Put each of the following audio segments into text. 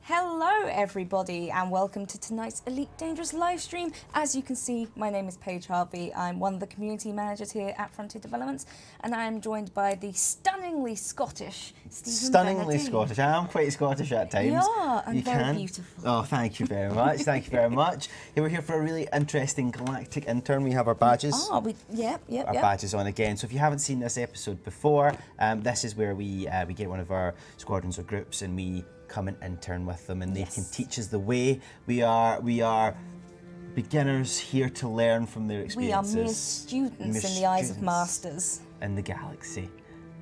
Hello everybody and welcome to tonight's Elite Dangerous live stream. As you can see, my name is Paige Harvey. I'm one of the community managers here at Frontier Developments and I am joined by the stunningly Scottish Stephen Stunningly Scottish. I am quite Scottish at times. You are, and very beautiful. Oh, thank you very much. Thank you very much. Yeah, we're here for a really interesting Galactic Intern. We have our badges. Oh, our badges on again. So if you haven't seen this episode before, this is where we get one of our squadrons or groups and we come and intern with them, and they can teach us the way. We are beginners here to learn from their experiences. We are mere students in the eyes of masters. In the galaxy.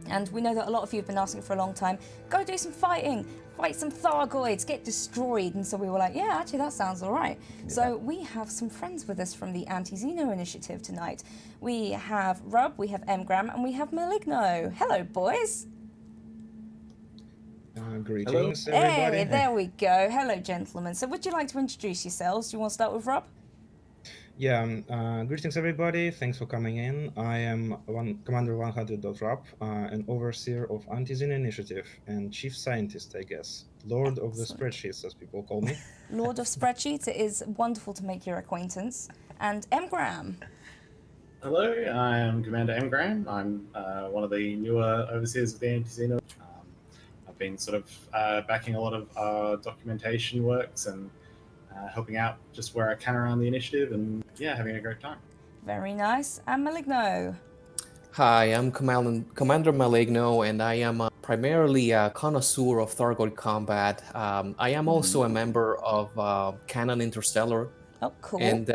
And we know that a lot of you have been asking for a long time, go do some fighting, fight some Thargoids, get destroyed. And so we were like, yeah, actually that sounds all right. Yeah. So we have some friends with us from the Xeno Initiative tonight. We have Rub, we have Mgram, and we have Maligno. Hello, boys. Greetings, everybody. Hey, there we go. Hello, gentlemen. So would you like to introduce yourselves? Do you want to start with Rob? Yeah, greetings, everybody. Thanks for coming in. I am Commander 100. Rob, an overseer of Xeno Initiative and chief scientist, I guess. Lord of the spreadsheets, as people call me. Lord of spreadsheets. It is wonderful to make your acquaintance. And Mgram. Hello, I am Commander Mgram. I'm one of the newer overseers of the Xeno. I've been sort of backing a lot of documentation works and helping out just where I can around the initiative, and yeah, having a great time. Very nice. And Maligno. Hi, I'm Commander Maligno, and I am primarily a connoisseur of Thargoid combat. I am also a member of Canon Interstellar. Oh, cool. And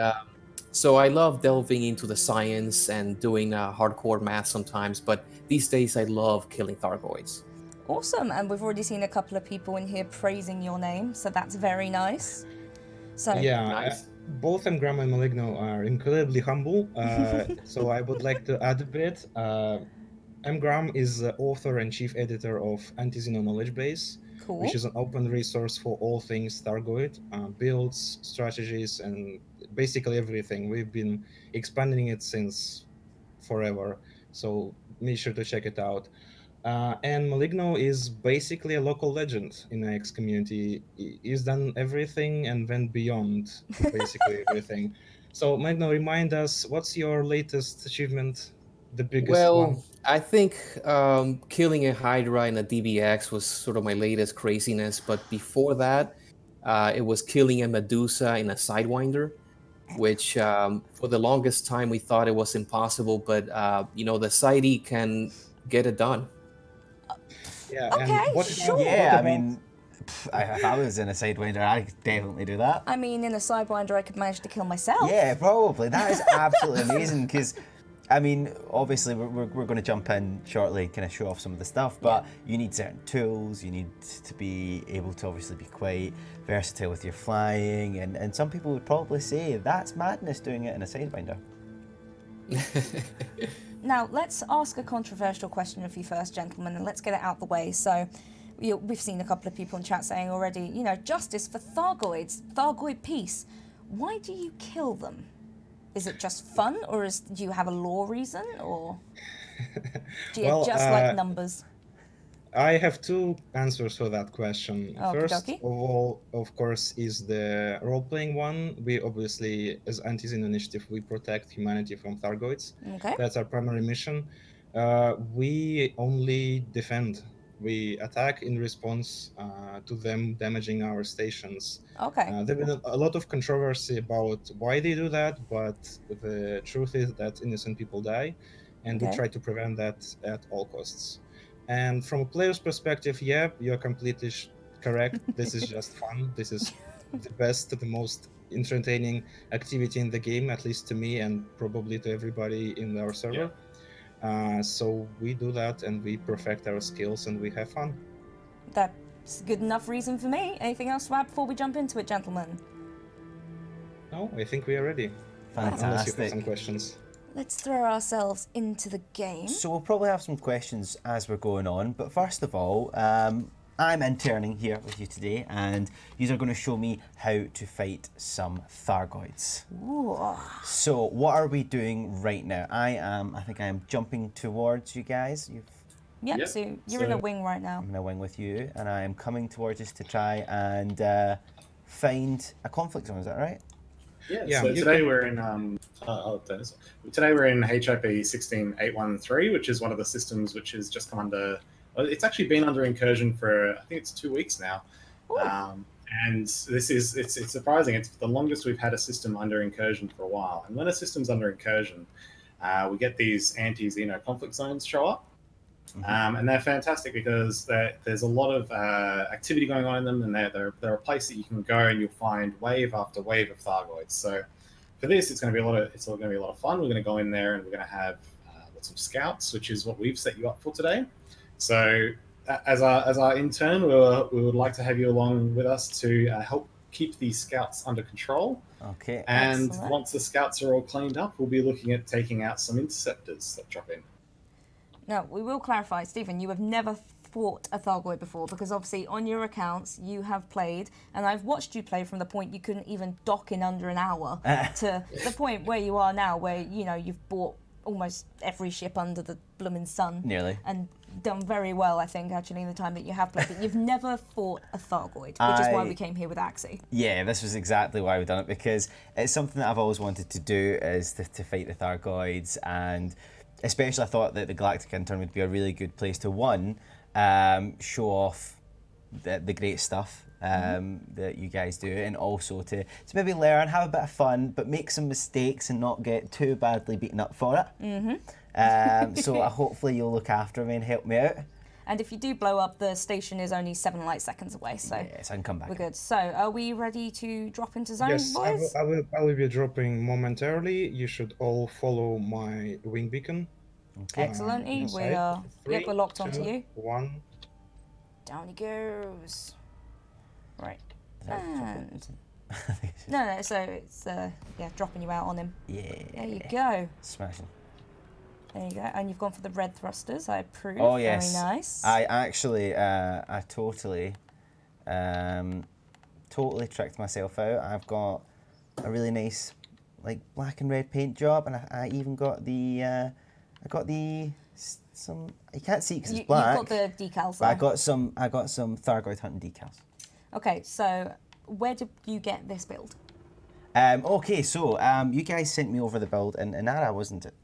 so I love delving into the science and doing hardcore math sometimes, but these days I love killing Thargoids. Awesome, and we've already seen a couple of people in here praising your name, so that's very nice. So yeah, nice. Both Mgram and Maligno are incredibly humble, so I would like to add a bit. Mgram is the author and chief editor of Xeno Knowledge Base, cool. Which is an open resource for all things Thargoid, builds, strategies, and basically everything. We've been expanding it since forever, so make sure to check it out. And Maligno is basically a local legend in the X community. He's done everything and went beyond basically everything. So Maligno, remind us, what's your latest achievement, the biggest one? I think killing a Hydra in a DBX was sort of my latest craziness, but before that, it was killing a Medusa in a Sidewinder, which for the longest time we thought it was impossible, but the Sidey can get it done. Yeah, okay, sure. Yeah, I mean, if I was in a Sidewinder, I'd definitely do that. I mean, in a Sidewinder, I could manage to kill myself. Yeah, probably. That is absolutely amazing because, I mean, obviously we're going to jump in shortly, kind of show off some of the stuff, but you need certain tools. You need to be able to obviously be quite versatile with your flying, and some people would probably say that's madness doing it in a Sidewinder. Now, let's ask a controversial question of you first, gentlemen, and let's get it out the way. So, we've seen a couple of people in chat saying already, justice for Thargoids, Thargoid peace. Why do you kill them? Is it just fun, or do you have a lore reason, or do you just like numbers? I have two answers for that question. First Okey-dokey. of all, of course, is the role-playing one. We obviously, as Xeno Initiative, we protect humanity from Thargoids. Okay. That's our primary mission. We only defend. We attack in response to them damaging our stations. Okay. There's been a lot of controversy about why they do that, but the truth is that innocent people die, and we try to prevent that at all costs. And from a player's perspective, yeah, you're completely correct. This is just fun. This is the best, the most entertaining activity in the game, at least to me and probably to everybody in our server. So we do that and we perfect our skills and we have fun. That's good enough reason for me. Anything else to add before we jump into it, gentlemen? No, I think we are ready. Fantastic. Unless you have some questions. Let's throw ourselves into the game. So we'll probably have some questions as we're going on, but first of all, I'm interning here with you today, and you are going to show me how to fight some Thargoids. Ooh. So what are we doing right now? I think I am jumping towards you guys. Yep, Yep, so you're in a wing right now. I'm in a wing with you, and I am coming towards us to try and find a conflict zone. Is that right? Yeah, so today we're in today we're in HIP 16813, which is one of the systems which has just come under. It's actually been under incursion for I think it's 2 weeks now, and this is it's surprising. It's the longest we've had a system under incursion for a while. And when a system's under incursion, we get these anti-Xeno conflict zones show up. And they're fantastic because there's a lot of activity going on in them, and they're a place that you can go and you'll find wave after wave of Thargoids. So for this, it's going to be a lot of fun. We're going to go in there and we're going to have lots of scouts, which is what we've set you up for today. So as our intern, we would like to have you along with us to help keep these scouts under control. Okay. And Excellent. once the scouts are all cleaned up, we'll be looking at taking out some interceptors that drop in. Now, we will clarify, Stephen, you have never fought a Thargoid before, because obviously on your accounts you have played, and I've watched you play from the point you couldn't even dock in under an hour to the point where you are now, where, you know, you've bought almost every ship under the blooming sun. Nearly. And done very well, I think, actually, in the time that you have played. But you've never fought a Thargoid, which is why we came here with Axie. Yeah, this was exactly why we've done it, because it's something that I've always wanted to do, is to fight the Thargoids, and especially I thought that the Galactic Intern would be a really good place to, one, show off the great stuff that you guys do, and also to maybe learn, have a bit of fun, but make some mistakes and not get too badly beaten up for it. So hopefully you'll look after me and help me out. And if you do blow up, the station is only 7 light seconds away, so yes, I can come back. we're good. So, are we ready to drop into zone, Yes, boys? I will be dropping momentarily. You should all follow my wing beacon. Okay. Excellent. Yes, We I- are. Yep, we're locked onto 2, you. 1. Down he goes. Right. And no, so it's dropping you out on him. Yeah. There you go. Smashing. There you go. And you've gone for the red thrusters. I approve. Oh yes. Very nice. I actually, I totally tricked myself out. I've got a really nice, like, black and red paint job, and I even got the, some. You can't see because it's black. You've got the decals But there. I got some Thargoid Hunting decals. Okay, so where did you get this build? Okay, so you guys sent me over the build in Ara, wasn't it?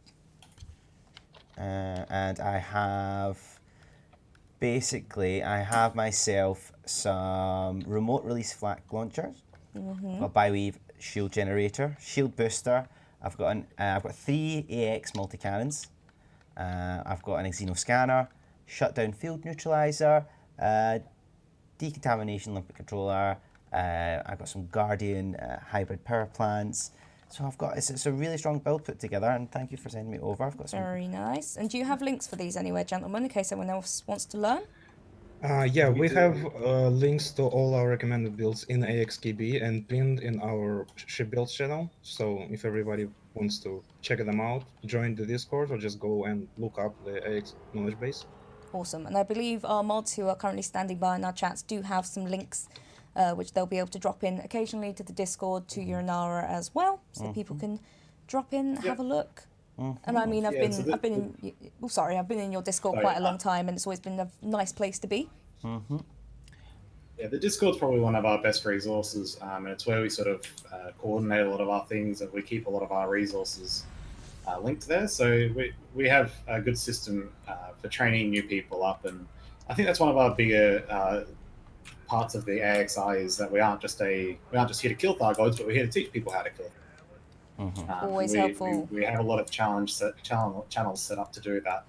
And I have myself some remote release flak launchers. I've got a biweave shield generator, shield booster. I've got 3 AX multi cannons. I've got an Xeno scanner, shutdown field neutralizer, decontamination limpet controller. I've got some Guardian hybrid power plants. So it's a really strong build put together, and thank you for sending me over. I've got some. Very nice. And do you have links for these anywhere, gentlemen, in case anyone else wants to learn? Yeah, we have links to all our recommended builds in AXKB and pinned in our ship builds channel. So if everybody wants to check them out, join the Discord or just go and look up the AX knowledge base. Awesome. And I believe our mods who are currently standing by in our chats do have some links which they'll be able to drop in occasionally to the Discord, to your Nara as well, so people can drop in, have a look. And I mean, I've been in your Discord quite a long time, and it's always been a nice place to be. Yeah, the Discord's probably one of our best resources, and it's where we sort of coordinate a lot of our things, and we keep a lot of our resources linked there. So we have a good system for training new people up, and I think that's one of our bigger parts of the AXI is that we aren't just here to kill Thargoids, but we're here to teach people how to kill them. Always helpful. We have a lot of channels set up to do that.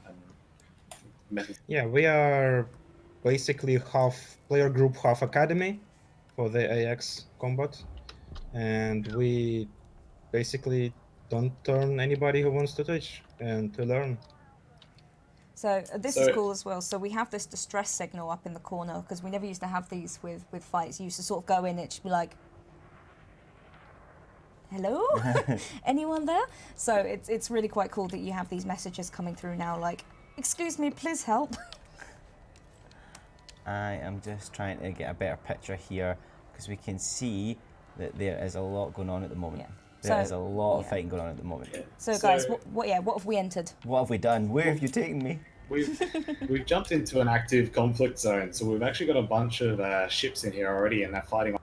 And Yeah, we are basically half player group, half academy for the AX combat, and we basically don't turn anybody who wants to teach and to learn. So this is cool as well. So we have this distress signal up in the corner, because we never used to have these with fights. You used to sort of go in, it should be like, hello? Anyone there? So it's really quite cool that you have these messages coming through now, like, excuse me, please help. I am just trying to get a better picture here, because we can see that there is a lot going on at the moment. Yeah. There is a lot of fighting going on at the moment. So guys, what have we entered? What have we done? Where have you taken me? We've jumped into an active conflict zone, so we've actually got a bunch of ships in here already, and they're fighting.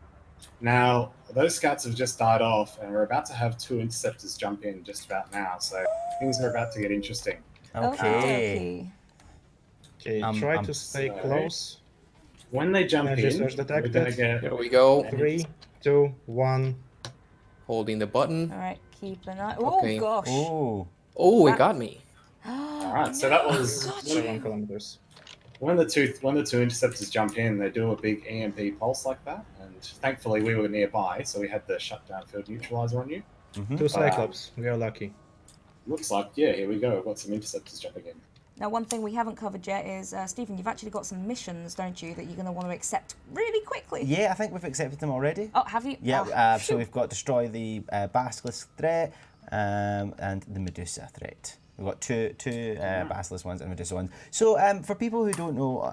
Now, those scouts have just died off, and we're about to have 2 interceptors jump in just about now, so things are about to get interesting. Okay. Okay, I'm try to stay sorry. close. When they jump Energy in, surge we're going to detected. get... Here we go. 3, 2, 1. Holding the button. All right, keep an eye. Oh Okay. gosh. Oh. Oh, That- it got me. Alright, so that was... Got 7 you. kilometers. When the two interceptors jump in, they do a big EMP pulse like that, and thankfully we were nearby, so we had the shutdown field neutralizer on you. 2 Cyclops. We are lucky. Looks like, yeah, here we go. We've got some interceptors jumping in. Now, one thing we haven't covered yet is, Stephen, you've actually got some missions, don't you, that you're going to want to accept really quickly? Yeah, I think we've accepted them already. Oh, have you? Yeah, Oh, so we've got destroy the Basilisk threat and the Medusa threat. We've got two Basilisk ones and Medusa ones. So for people who don't know,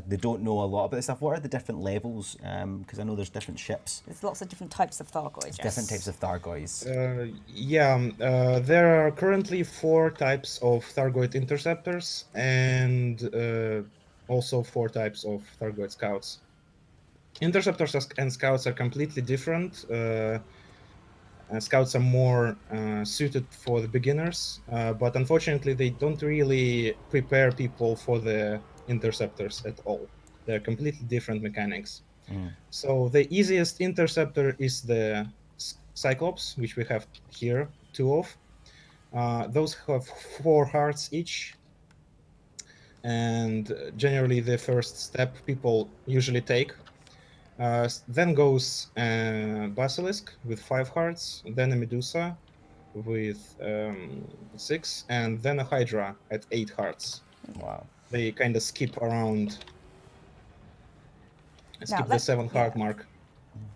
they don't know a lot about this stuff, what are the different levels? Because I know there's different ships. There's lots of different types of Thargoids. Different types of Thargoids. There are currently 4 types of Thargoid interceptors and also 4 types of Thargoid scouts. Interceptors and scouts are completely different. Scouts are more suited for the beginners, but unfortunately they don't really prepare people for the interceptors at all. They're completely different mechanics. So the easiest interceptor is the Cyclops, which we have here 2 of. Those have 4 hearts each, and generally the first step people usually take. Then goes Basilisk with 5 hearts, then a Medusa with 6, and then a Hydra at 8 hearts. Wow. They kind of skip around, skip the let's- 7 heart mark.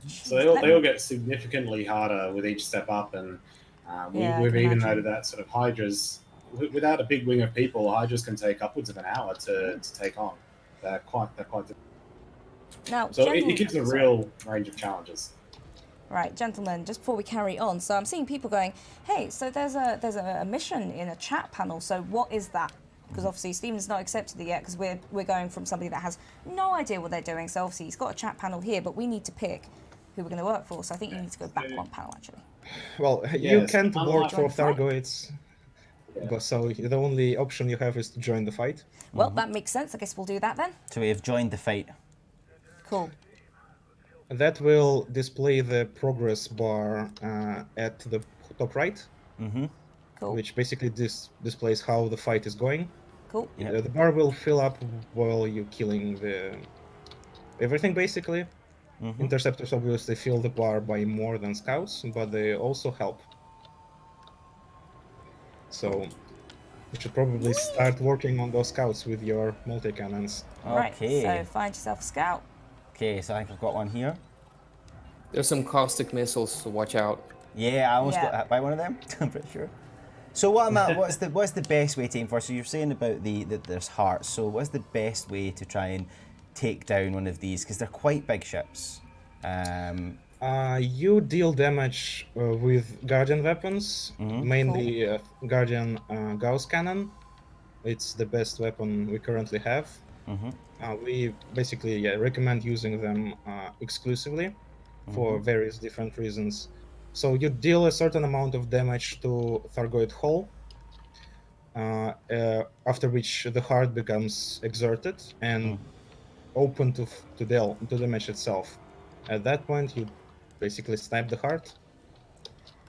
So they all get significantly harder with each step up, and Yeah, I we've can even imagine. noted that sort of Hydras, without a big wing of people, Hydras can take upwards of an hour to take on. They're quite Now, so it gives a real range of challenges. Right, gentlemen, just before we carry on, so I'm seeing people going, hey, so there's a mission in a chat panel, so what is that? Because obviously Stephen's not accepted it yet, because we're going from somebody that has no idea what they're doing, so obviously he's got a chat panel here, but we need to pick who we're going to work for, so I think you need to go back one panel, actually. Well, you Yes, can't work for Join the fight? Thargoids, but so the only option you have is to join the fight. Well, that makes sense, I guess we'll do that then. So we have joined the fight. Cool. That will display the progress bar at the top right, Cool. which basically displays how the fight is going. Cool. Yep. The bar will fill up while you're killing everything, basically. Interceptors obviously fill the bar by more than scouts, but they also help. So you should probably start working on those scouts with your multi-cannons. Right, Okay. so find yourself a scout. Okay, so I think I've got one here. There's some caustic missiles, so watch out. Yeah, I almost Yeah. got hit by one of them. I'm pretty sure. So what's the best way to aim for? So you're saying about that there's hearts. So what's the best way to try and take down one of these? Because they're quite big ships. You deal damage with Guardian weapons, mainly Guardian Gauss Cannon. It's the best weapon we currently have. We basically recommend using them exclusively for various different reasons. So you deal a certain amount of damage to Thargoid hull, after which the heart becomes exerted and open to damage itself. At that point, you basically snipe the heart,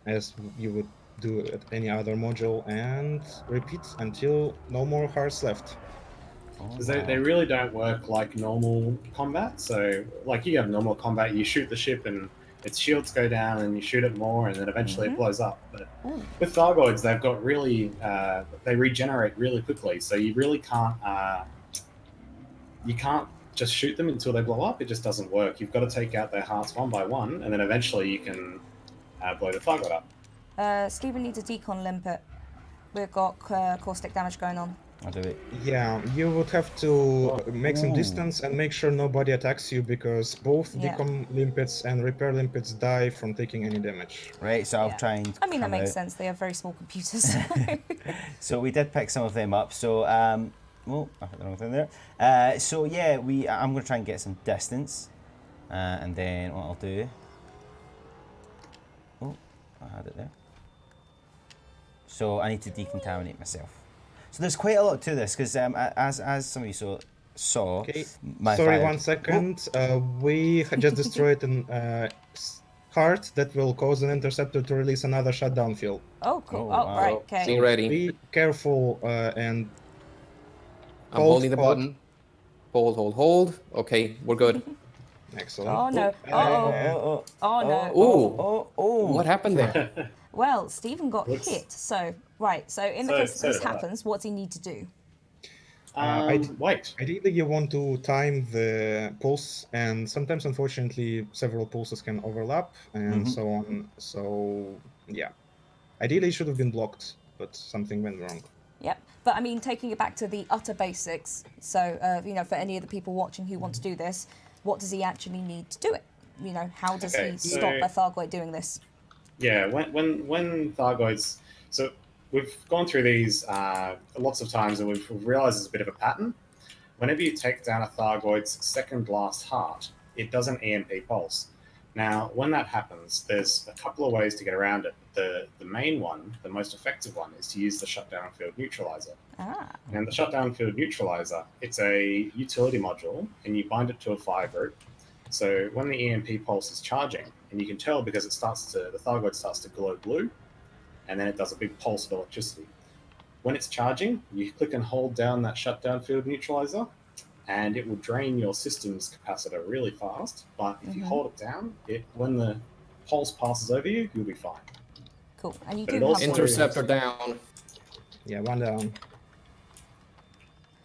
as you would do at any other module, and repeat until no more hearts left. Because they really don't work like normal combat. So, like, you have normal combat, you shoot the ship and its shields go down, and you shoot it more, and then eventually it blows up. But with Thargoids, they've got really, they regenerate really quickly. So you really can't, just shoot them until they blow up. It just doesn't work. You've got to take out their hearts one by one, and then eventually you can blow the Thargoid up. Stephen needs a decon limpet. We've got caustic damage going on. Or do we? Yeah, you would have to make some distance and make sure nobody attacks you, because both Yeah. decom limpets and repair limpets die from taking any damage. Right, so I'll Yeah. try and I mean, that come makes out. sense. They have very small computers. So we did pick some of them up. So, oh, I put the wrong thing there. So yeah, I'm going to try and get some distance. And then what I'll do... Oh, I had it there. So I need to decontaminate myself. So there's quite a lot to this, because as some of you saw, Okay, my sorry, file... 1 second. We had just destroyed an cart that will cause an interceptor to release another shutdown field. Oh, cool. Oh, Oh, wow. right, So, okay. being ready. Be careful and I'm hold, holding the hold. button. Hold. Okay, we're good. Excellent. Oh, no. Uh-oh. Oh, no. Ooh. What happened there? Well, Stephen got Looks- hit. So, right. So, in the So- case so that this did I. happens, what does he need to do? Wait. Ideally, you want to time the pulse, and sometimes, unfortunately, several pulses can overlap, and so on. So, yeah. Ideally, it should have been blocked, but something went wrong. Yep. But I mean, taking it back to the utter basics. So, for any of the people watching who want to do this, what does he actually need to do it? How does Okay, he so- stop a Thargoid doing this? Yeah, when Thargoids, so we've gone through these lots of times, and we've realized there's a bit of a pattern. Whenever you take down a Thargoid's second last heart, it does an EMP pulse. Now, when that happens, there's a couple of ways to get around it. The main one, the most effective one, is to use the shutdown field neutralizer. Ah. And the shutdown field neutralizer, it's a utility module, and you bind it to a fire group. So when the EMP pulse is charging, and you can tell because the Thargoid starts to glow blue, and then it does a big pulse of electricity. When it's charging, you click and hold down that shutdown field neutralizer, and it will drain your system's capacitor really fast. But if you hold it down, when the pulse passes over you, you'll be fine. Cool. And you But do it have also- Interceptor down. Yeah, 1 down.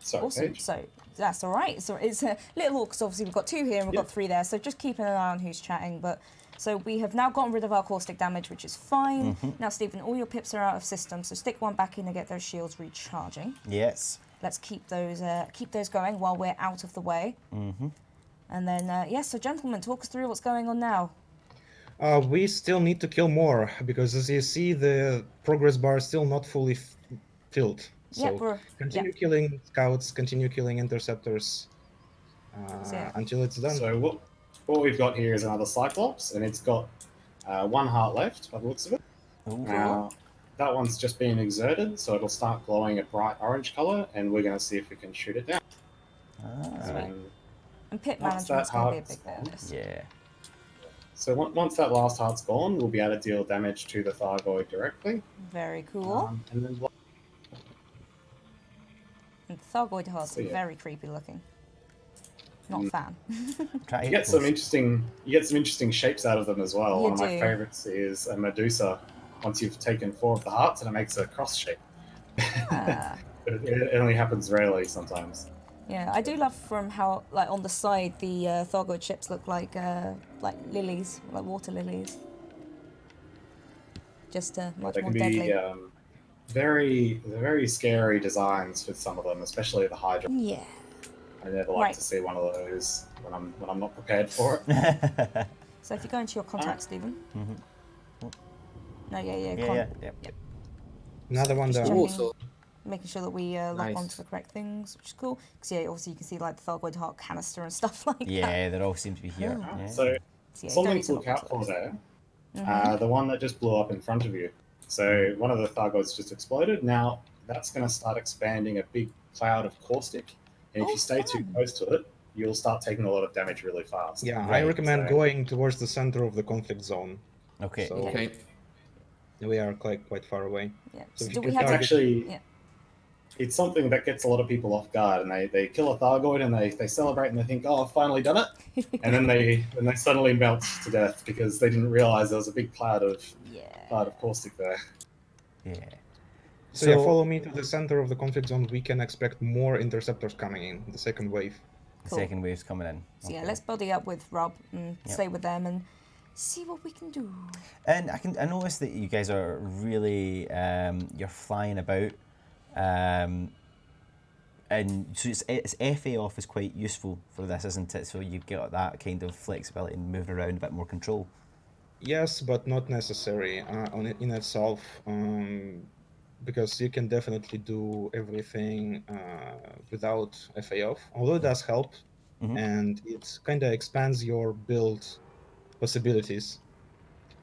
Sorry, Awesome. Paige. So that's all right. So it's a little because obviously we've got 2 here and we've got 3 there. So just keeping an eye on who's chatting. But so we have now gotten rid of our caustic damage, which is fine. Now, Stephen, all your pips are out of system. So stick one back in and get those shields recharging. Yes. Let's keep those going while we're out of the way. And then so gentlemen, talk us through what's going on now. We still need to kill more, because as you see, the progress bar is still not fully filled. So continue killing scouts, continue killing interceptors until it's done. So what we've got here is another Cyclops, and it's got 1 heart left by the looks of it. Now, that one's just being exerted, so it'll start glowing a bright orange color, and we're going to see if we can shoot it down. And pit Once management's that going to be a heart's big bit of this. Yeah. So once that last heart's gone, we'll be able to deal damage to the Thargoid directly. Very cool. And then And the Thargoid hearts So, are yeah. very creepy looking. Not a fan. Try to you get get some close. interesting shapes out of them as well. You One of my do. favorites is a Medusa. Once you've taken 4 of the hearts, and it makes a cross shape. Ah. But it only happens rarely sometimes. Yeah, I do love from how, like, on the side, the Thargoid ships look like lilies, like water lilies. Just much They more can deadly. be very scary designs with some of them, especially the Hydra. Yeah. I never like Right. to see one of those when I'm not prepared for it. So if you go into your contact, Stephen. No, yeah, Yeah. Another 1 Just down. Ooh, checking. so Making sure that we lock Nice. onto the correct things, which is cool. Because yeah, obviously you can see like the Thargoid heart canister and stuff like that. Yeah, they all seem to be here. Oh. Yeah. So So, yeah, you don't something need to lock look out onto for those. there. The one that just blew up in front of you. So one of the Thargoids just exploded. Now that's going to start expanding a big cloud of caustic, and if Oh, you stay too fun. close to it, you'll start taking a lot of damage really fast. Yeah, I Right, recommend so- going towards the center of the conflict zone. Okay. So okay. we are quite far away. Yeah. So So if do you we can have It's to? target- actually Yeah. it's something that gets a lot of people off guard, and they kill a Thargoid and they celebrate and they think, oh, I've finally done it, and then they suddenly melt to death because they didn't realize there was a big cloud of caustic there. Yeah. So yeah, follow me to the center of the conflict zone. We can expect more interceptors coming in, the second wave. The Cool. second wave's coming in. So yeah, Okay. let's buddy up with Rob and Yep. stay with them and see what we can do. And I noticed that you guys are really you're flying about And so it's FA off is quite useful for this, isn't it? So you've got that kind of flexibility and moving around, a bit more control. Yes, but not necessary in itself, because you can definitely do everything without FA off, although it does help, and it kind of expands your build possibilities,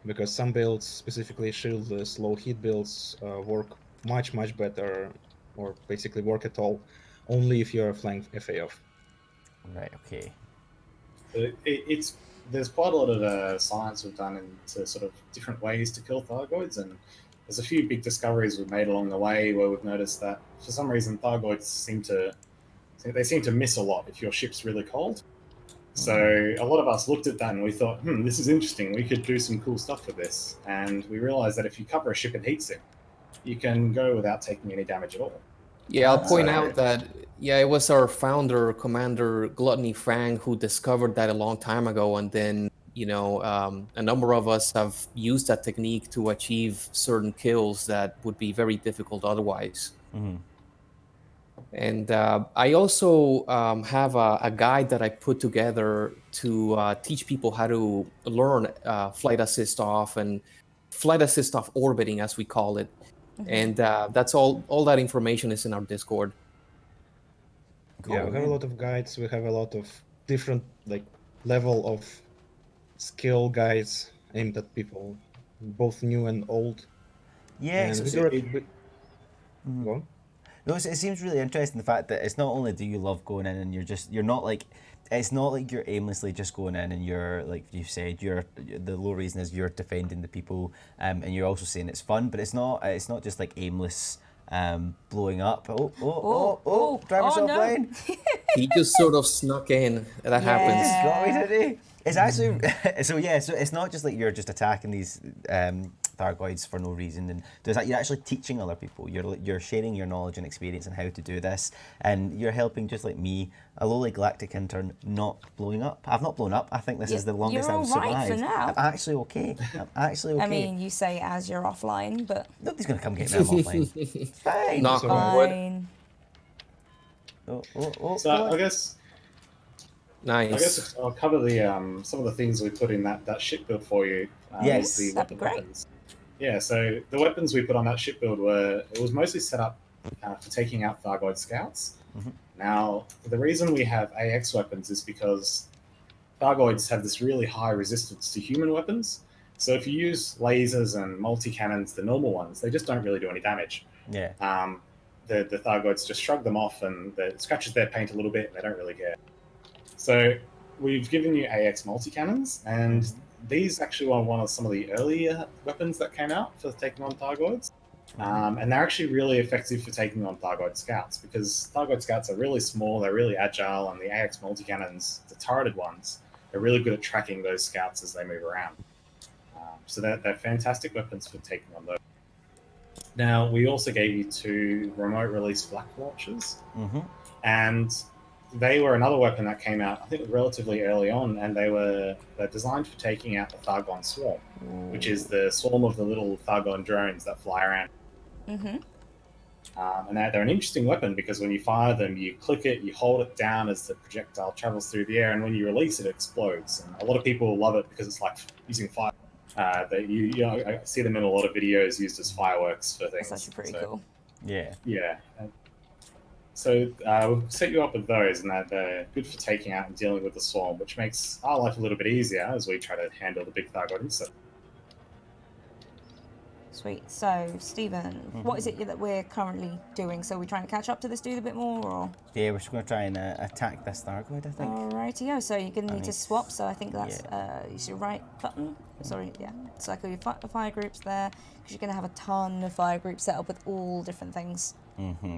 because some builds, specifically shieldless, low heat builds, work much better, or basically work at all, only if you're flying FA off. Right, okay. There's quite a lot of science we've done into sort of different ways to kill Thargoids, and there's a few big discoveries we've made along the way where we've noticed that for some reason Thargoids seem to miss a lot if your ship's really cold. So a lot of us looked at that and we thought, this is interesting. We could do some cool stuff with this. And we realized that if you cover a ship in heatsink, you can go without taking any damage at all. Yeah, I'll point out that, it was our founder, Commander Gluttony Frank, who discovered that a long time ago. And then, a number of us have used that technique to achieve certain kills that would be very difficult otherwise. And I also have a guide that I put together to teach people how to learn flight assist off and flight assist off orbiting, as we call it. And that's all that information is in our Discord. Cool. Yeah, we have a lot of guides. We have a lot of different level of skill guides aimed at people, both new and old. Yeah, and go on. No, it seems really interesting, the fact that it's not only do you love going in and you're not like, it's not like you're aimlessly just going in and you're, like you said, the low reason is you're defending the people, and you're also saying it's fun, but it's not just like aimless blowing up. Driver's offline. No. He just sort of snuck in. That happens. Got me, did he? It's actually so it's not just like you're just attacking these Thargoids for no reason, and you're actually teaching other people. You're sharing your knowledge and experience on how to do this, and you're helping, just like me, a lowly Galactic intern, not blowing up. I've not blown up. I think this is the longest I've survived. You're all right for now. I'm actually okay. I mean, you say as you're offline, but nobody's gonna come get me. I'm offline. Fine. Not fine. So I guess. Nice. I guess I'll cover the some of the things we put in that ship build for you. Yes, that'd be great. Weapons. Yeah, so the weapons we put on that ship build was mostly set up for taking out Thargoid scouts. Now, the reason we have AX weapons is because Thargoids have this really high resistance to human weapons. So if you use lasers and multi-cannons, the normal ones, they just don't really do any damage. Yeah. The Thargoids just shrug them off, and it scratches their paint a little bit, and they don't really care. So we've given you AX multi-cannons, and these actually were one of some of the earlier weapons that came out for taking on Thargoids. And they're actually really effective for taking on Thargoid scouts, because Thargoid scouts are really small, they're really agile, and the AX multi-cannons, the turreted ones, are really good at tracking those scouts as they move around. So they're fantastic weapons for taking on those. Now, we also gave you 2 remote release flak launchers, and they were another weapon that came out, I think, relatively early on, and they're designed for taking out the Thargon swarm, which is the swarm of the little Thargon drones that fly around. And they're an interesting weapon, because when you fire them, you click it, you hold it down as the projectile travels through the air, and when you release it, it explodes. And a lot of people love it because it's like using fire. I see them in a lot of videos used as fireworks for things. That's actually pretty cool. Yeah. Yeah. So we've set you up with those, and they're good for taking out and dealing with the swarm, which makes our life a little bit easier as we try to handle the big Thargoid insect. Sweet. So, Stephen, what is it that we're currently doing? So, we're trying to catch up to this dude a bit more, or? Yeah, we're just going to try and attack this Thargoid, I think. Alrighty-o. So, you're going to need to swap. So, I think that's use your right button. Sorry, yeah. Cycle your fire groups there, because you're going to have a ton of fire groups set up with all different things.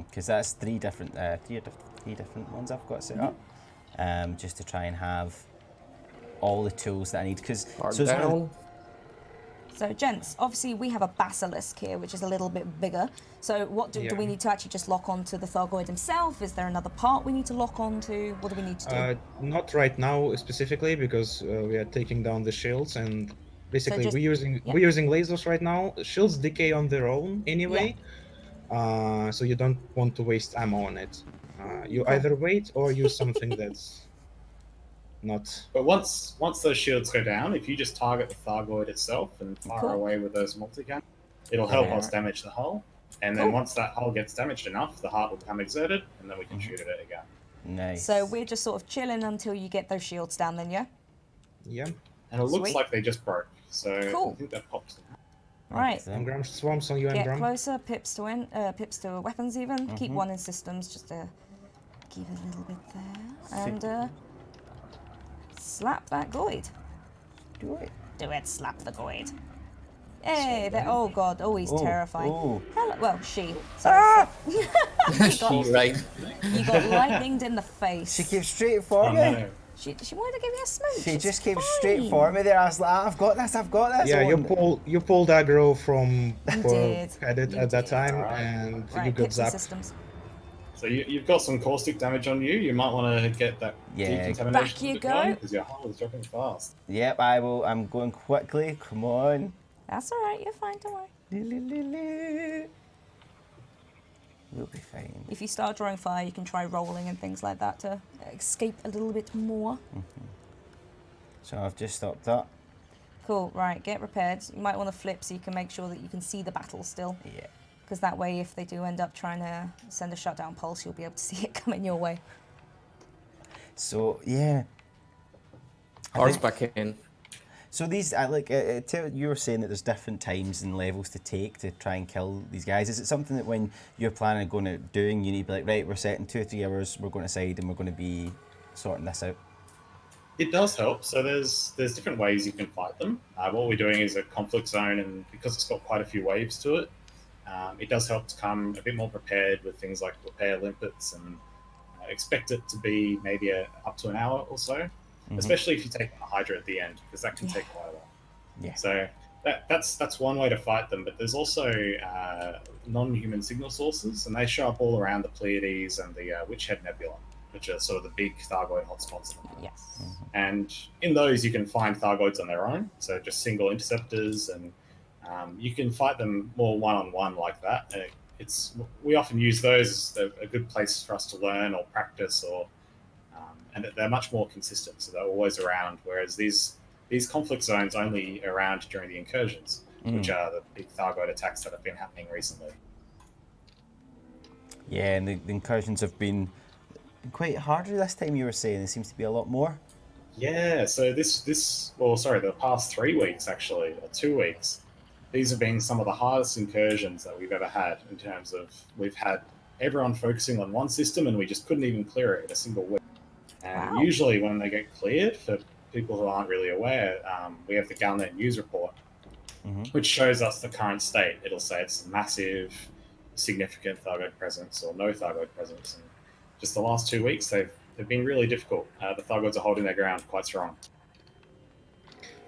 Because that's three different ones I've got set up, just to try and have all the tools that I need. So, gents, obviously we have a basilisk here, which is a little bit bigger. So, what do we need to actually just lock onto the Thargoid himself? Is there another part we need to lock onto? What do we need to do? Not right now specifically, because we are taking down the shields, and basically we're using lasers right now. Shields decay on their own anyway. So you don't want to waste ammo on it. You either wait or use something that's not. But once those shields go down, if you just target the Thargoid itself and fire Cool. away with those multicam, it'll help Yeah. us damage the hull. And Cool. then once that hull gets damaged enough, the heart will become exerted, and then we can shoot at it again. Nice. So we're just sort of chilling until you get those shields down, then, yeah? Yeah. And it looks Sweet. like they just broke. So Cool. I think that popped. Right. Excellent. Engram swarms on you, Get Engram. closer, pips to weapons even. Keep one in systems just to keep it a little bit there. And slap that Goid. Do it. Do it, slap the Goid. Hey, oh god, oh he's terrifying. Oh. Hello, well, she. Sorry. She, right? You got lightninged in the face. She came straight for Oh, me. no. She wanted to give me a smoke. She She's just came fine. straight for me there. I was like, I've got this. Yeah, you pulled aggro from You for did. Headed You at that did. time, Alright. and you Right, got pips and zapped. systems. So you've got some caustic damage on you. You might want to get that Yeah. decontamination Back you go. because your hull is dropping fast. Yep, I will. I'm going quickly. Come on. That's alright, you're fine, don't worry. We'll be fine. If you start drawing fire, you can try rolling and things like that to escape a little bit more. So I've just stopped that. Cool, right, get repaired. You might want to flip so you can make sure that you can see the battle still. Yeah. Because that way, if they do end up trying to send a shutdown pulse, you'll be able to see it coming your way. So yeah. Hearts back in. So these, you were saying that there's different times and levels to take to try and kill these guys. Is it something that when you're planning on going out doing, you need to be like, right, we're setting 2 or 3 hours, we're going aside and we're going to be sorting this out? It does help. So there's different ways you can fight them. What we're doing is a conflict zone, and because it's got quite a few waves to it, it does help to come a bit more prepared with things like repair limpets, and expect it to be maybe up to an hour or so, especially if you take on a Hydra at the end, because that can take quite a while. Yeah. So that's one way to fight them, but there's also non-human signal sources, and they show up all around the Pleiades and the Witch Head Nebula, which are sort of the big Thargoid hotspots. Yes. And in those, you can find Thargoids on their own, so just single interceptors, and you can fight them more one-on-one like that. We often use those as a good place for us to learn or practice, and they're much more consistent, so they're always around. Whereas these conflict zones only around during the incursions, which are the big Thargoid attacks that have been happening recently. Yeah, and the incursions have been quite harder this time, you were saying. There seems to be a lot more. Yeah, so the past 3 weeks actually, or 2 weeks, these have been some of the hardest incursions that we've ever had in terms of we've had everyone focusing on one system and we just couldn't even clear it in a single week. And Wow. usually when they get cleared, for people who aren't really aware, we have the Galnet news report, which shows us the current state. It'll say it's massive, significant Thargoid presence or no Thargoid presence. And just the last 2 weeks, they've been really difficult. The Thargoids are holding their ground quite strong.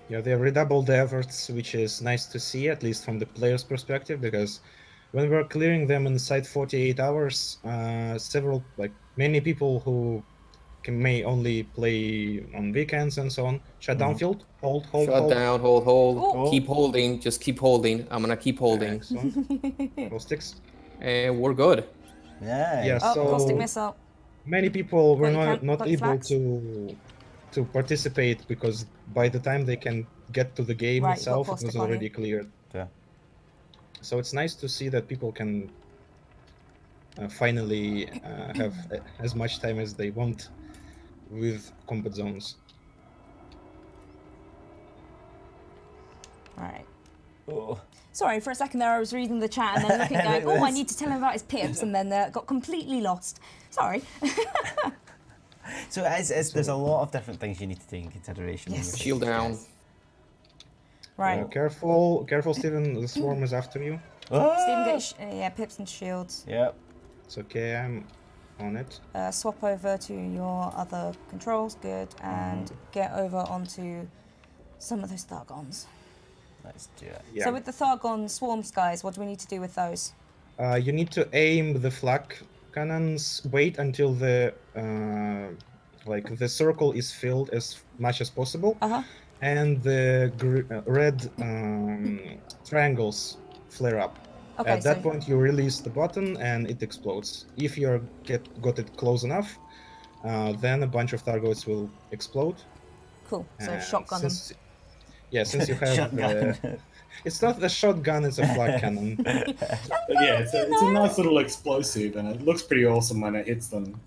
Yeah, they have redoubled the efforts, which is nice to see, at least from the player's perspective, because when we're clearing them inside 48 hours, many people who may only play on weekends and so on, shut down field, hold. Shut down, hold. Oh. Keep holding, just keep holding. I'm gonna keep holding. Excellent. Roll sticks. And we're good. Nice. Yeah, Oh, so caustic missile. many people were Got not your able flags? to participate because by the time they can get to the game Right, you've got itself, it was caustic on already you. cleared. Yeah. So it's nice to see that people can finally have as much time as they want with combat zones. Right. Oh. Sorry, for a second there I was reading the chat and then looking going, oh, I need to tell him about his pips, and then got completely lost. Sorry. So there's a lot of different things you need to take in consideration. Yes. When you're Shield down. Right. Careful, Stephen. The swarm is after you. Stephen, get pips and shields. Yep. It's okay. I'm on it. Swap over to your other controls, good, and get over onto some of those Thargons. Let's do it. Yeah. So with the Thargon swarms, guys, what do we need to do with those? You need to aim the flak cannons. Wait until the the circle is filled as much as possible, and the red triangles flare up. Okay, At that point, you release the button and it explodes. If you got it close enough, then a bunch of Thargoids will explode. Cool. So And shotgun them. since you have Shotgun. it's not a shotgun, it's a flak cannon. But yeah, it's a nice little explosive, and it looks pretty awesome when it hits them.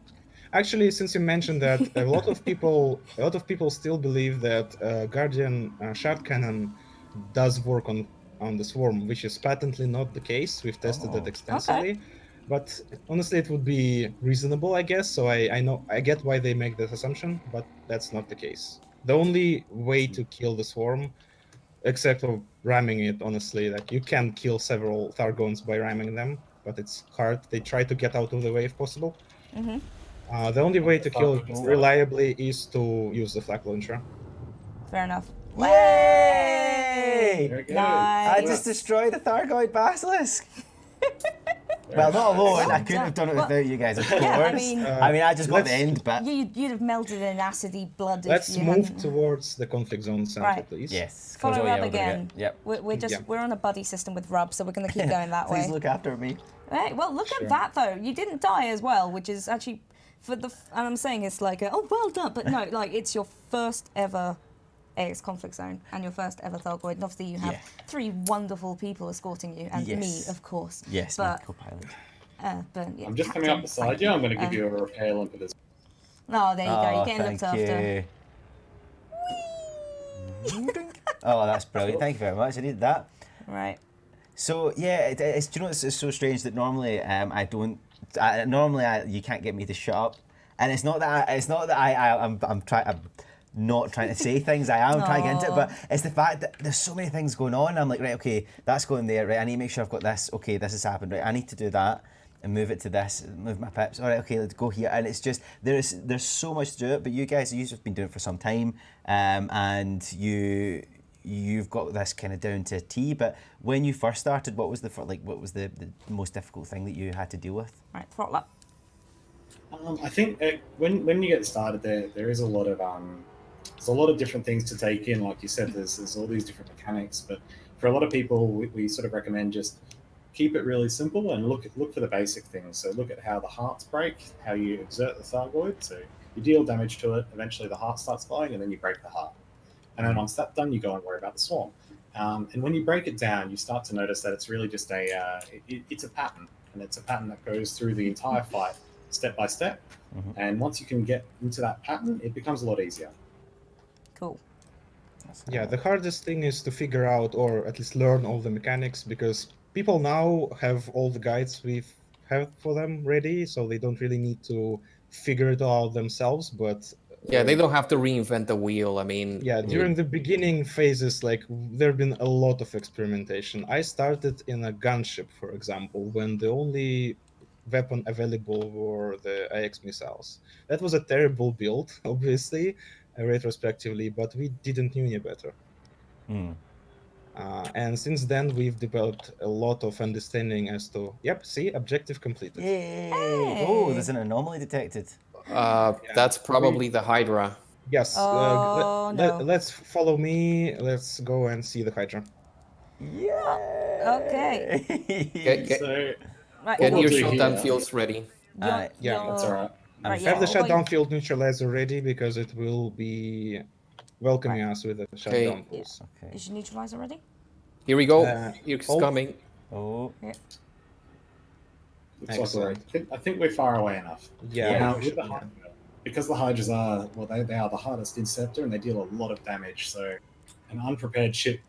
Actually, since you mentioned that, a lot of people still believe that Guardian shard cannon does work on the swarm, which is patently not the case. We've tested that extensively. But honestly, it would be reasonable, I guess. So I get why they make that assumption, but that's not the case. The only way to kill the swarm, except for ramming it, honestly, like you can kill several Thargons by ramming them, but it's hard. They try to get out of the way if possible. The only way to kill it reliably is to use the flak launcher. Fair enough. Yay! Very good. Nice. I just destroyed a Thargoid basilisk. Well, not alone. I couldn't have done it without you guys, of course. Yeah, I mean, I just got the end bit. You'd have melted in acidy blood. Let's if you move hadn't. towards the conflict zone center, Right. please. Yes. Follow Cause, Rub we're gonna again. Yep. We're on a buddy system with Rub, so we're going to keep going that Please way. look after me. Right, well, look at that though. You didn't die as well, which is actually and I'm saying it's like oh well done, but no, like it's your first ever AX conflict zone and your first ever Thargoid, and obviously you have 3 wonderful people escorting you and me, of course. Yes, but, my co-pilot. But yeah, I'm just coming up beside you. I'm going to give you a repair limp for this. Oh, there you go. You're getting thank looked after. you. Oh, that's brilliant. Thank you very much. I needed that. Right. So yeah, it's do you know it's so strange that normally I don't. You can't get me to shut up, and it's not that I'm not trying to say things. I am trying to get into it, but it's the fact that there's so many things going on. I'm like, right, okay, that's going there. Right, I need to make sure I've got this. Okay, this has happened. Right, I need to do that and move it to this. Move my pips. All right, okay, let's go here. And it's just there's so much to do it. But you guys, you've been doing it for some time, and you've got this kind of down to a T. But when you first started, what was the most difficult thing that you had to deal with? Right, throttle up. I think when you get started, there is a lot of there's a lot of different things to take in. Like you said, there's all these different mechanics. But for a lot of people, we sort of recommend just keep it really simple and look for the basic things. So look at how the hearts break, how you exert the Thargoid. So you deal damage to it. Eventually, the heart starts glowing, and then you break the heart. And then once that's done, you go and worry about the swarm. And when you break it down, you start to notice that it's really just it's a pattern, and it's a pattern that goes through the entire fight, step by step. And once you can get into that pattern, it becomes a lot easier. Cool. Yeah, the hardest thing is to figure out, or at least learn all the mechanics, because people now have all the guides we've had for them ready, so they don't really need to figure it out themselves. But yeah, they don't have to reinvent the wheel. I mean, yeah, during the beginning phases, like there have been a lot of experimentation. I started in a gunship, for example, when the only weapon available were the IX missiles. That was a terrible build, obviously, retrospectively, but we didn't know any better. And since then, we've developed a lot of understanding as to, see, objective completed. Yay! Oh, there's an anomaly detected. That's probably the Hydra. Yes. Oh, no. Let's follow me. Let's go and see the Hydra. Yeah. Okay. So Right. Get we'll your do shutdown here- fields ready. Yeah, that's all right. Right, Have the yeah. shutdown field neutralizer ready, because it will be welcoming us with a shutdown pulse. Okay. Is your neutralizer ready? Here we go. It's oh. coming. Oh. Looks like I think we're far away enough. Yeah. Now, with the Hydra, because the Hydras are they are the hardest interceptor, and they deal a lot of damage. So an unprepared ship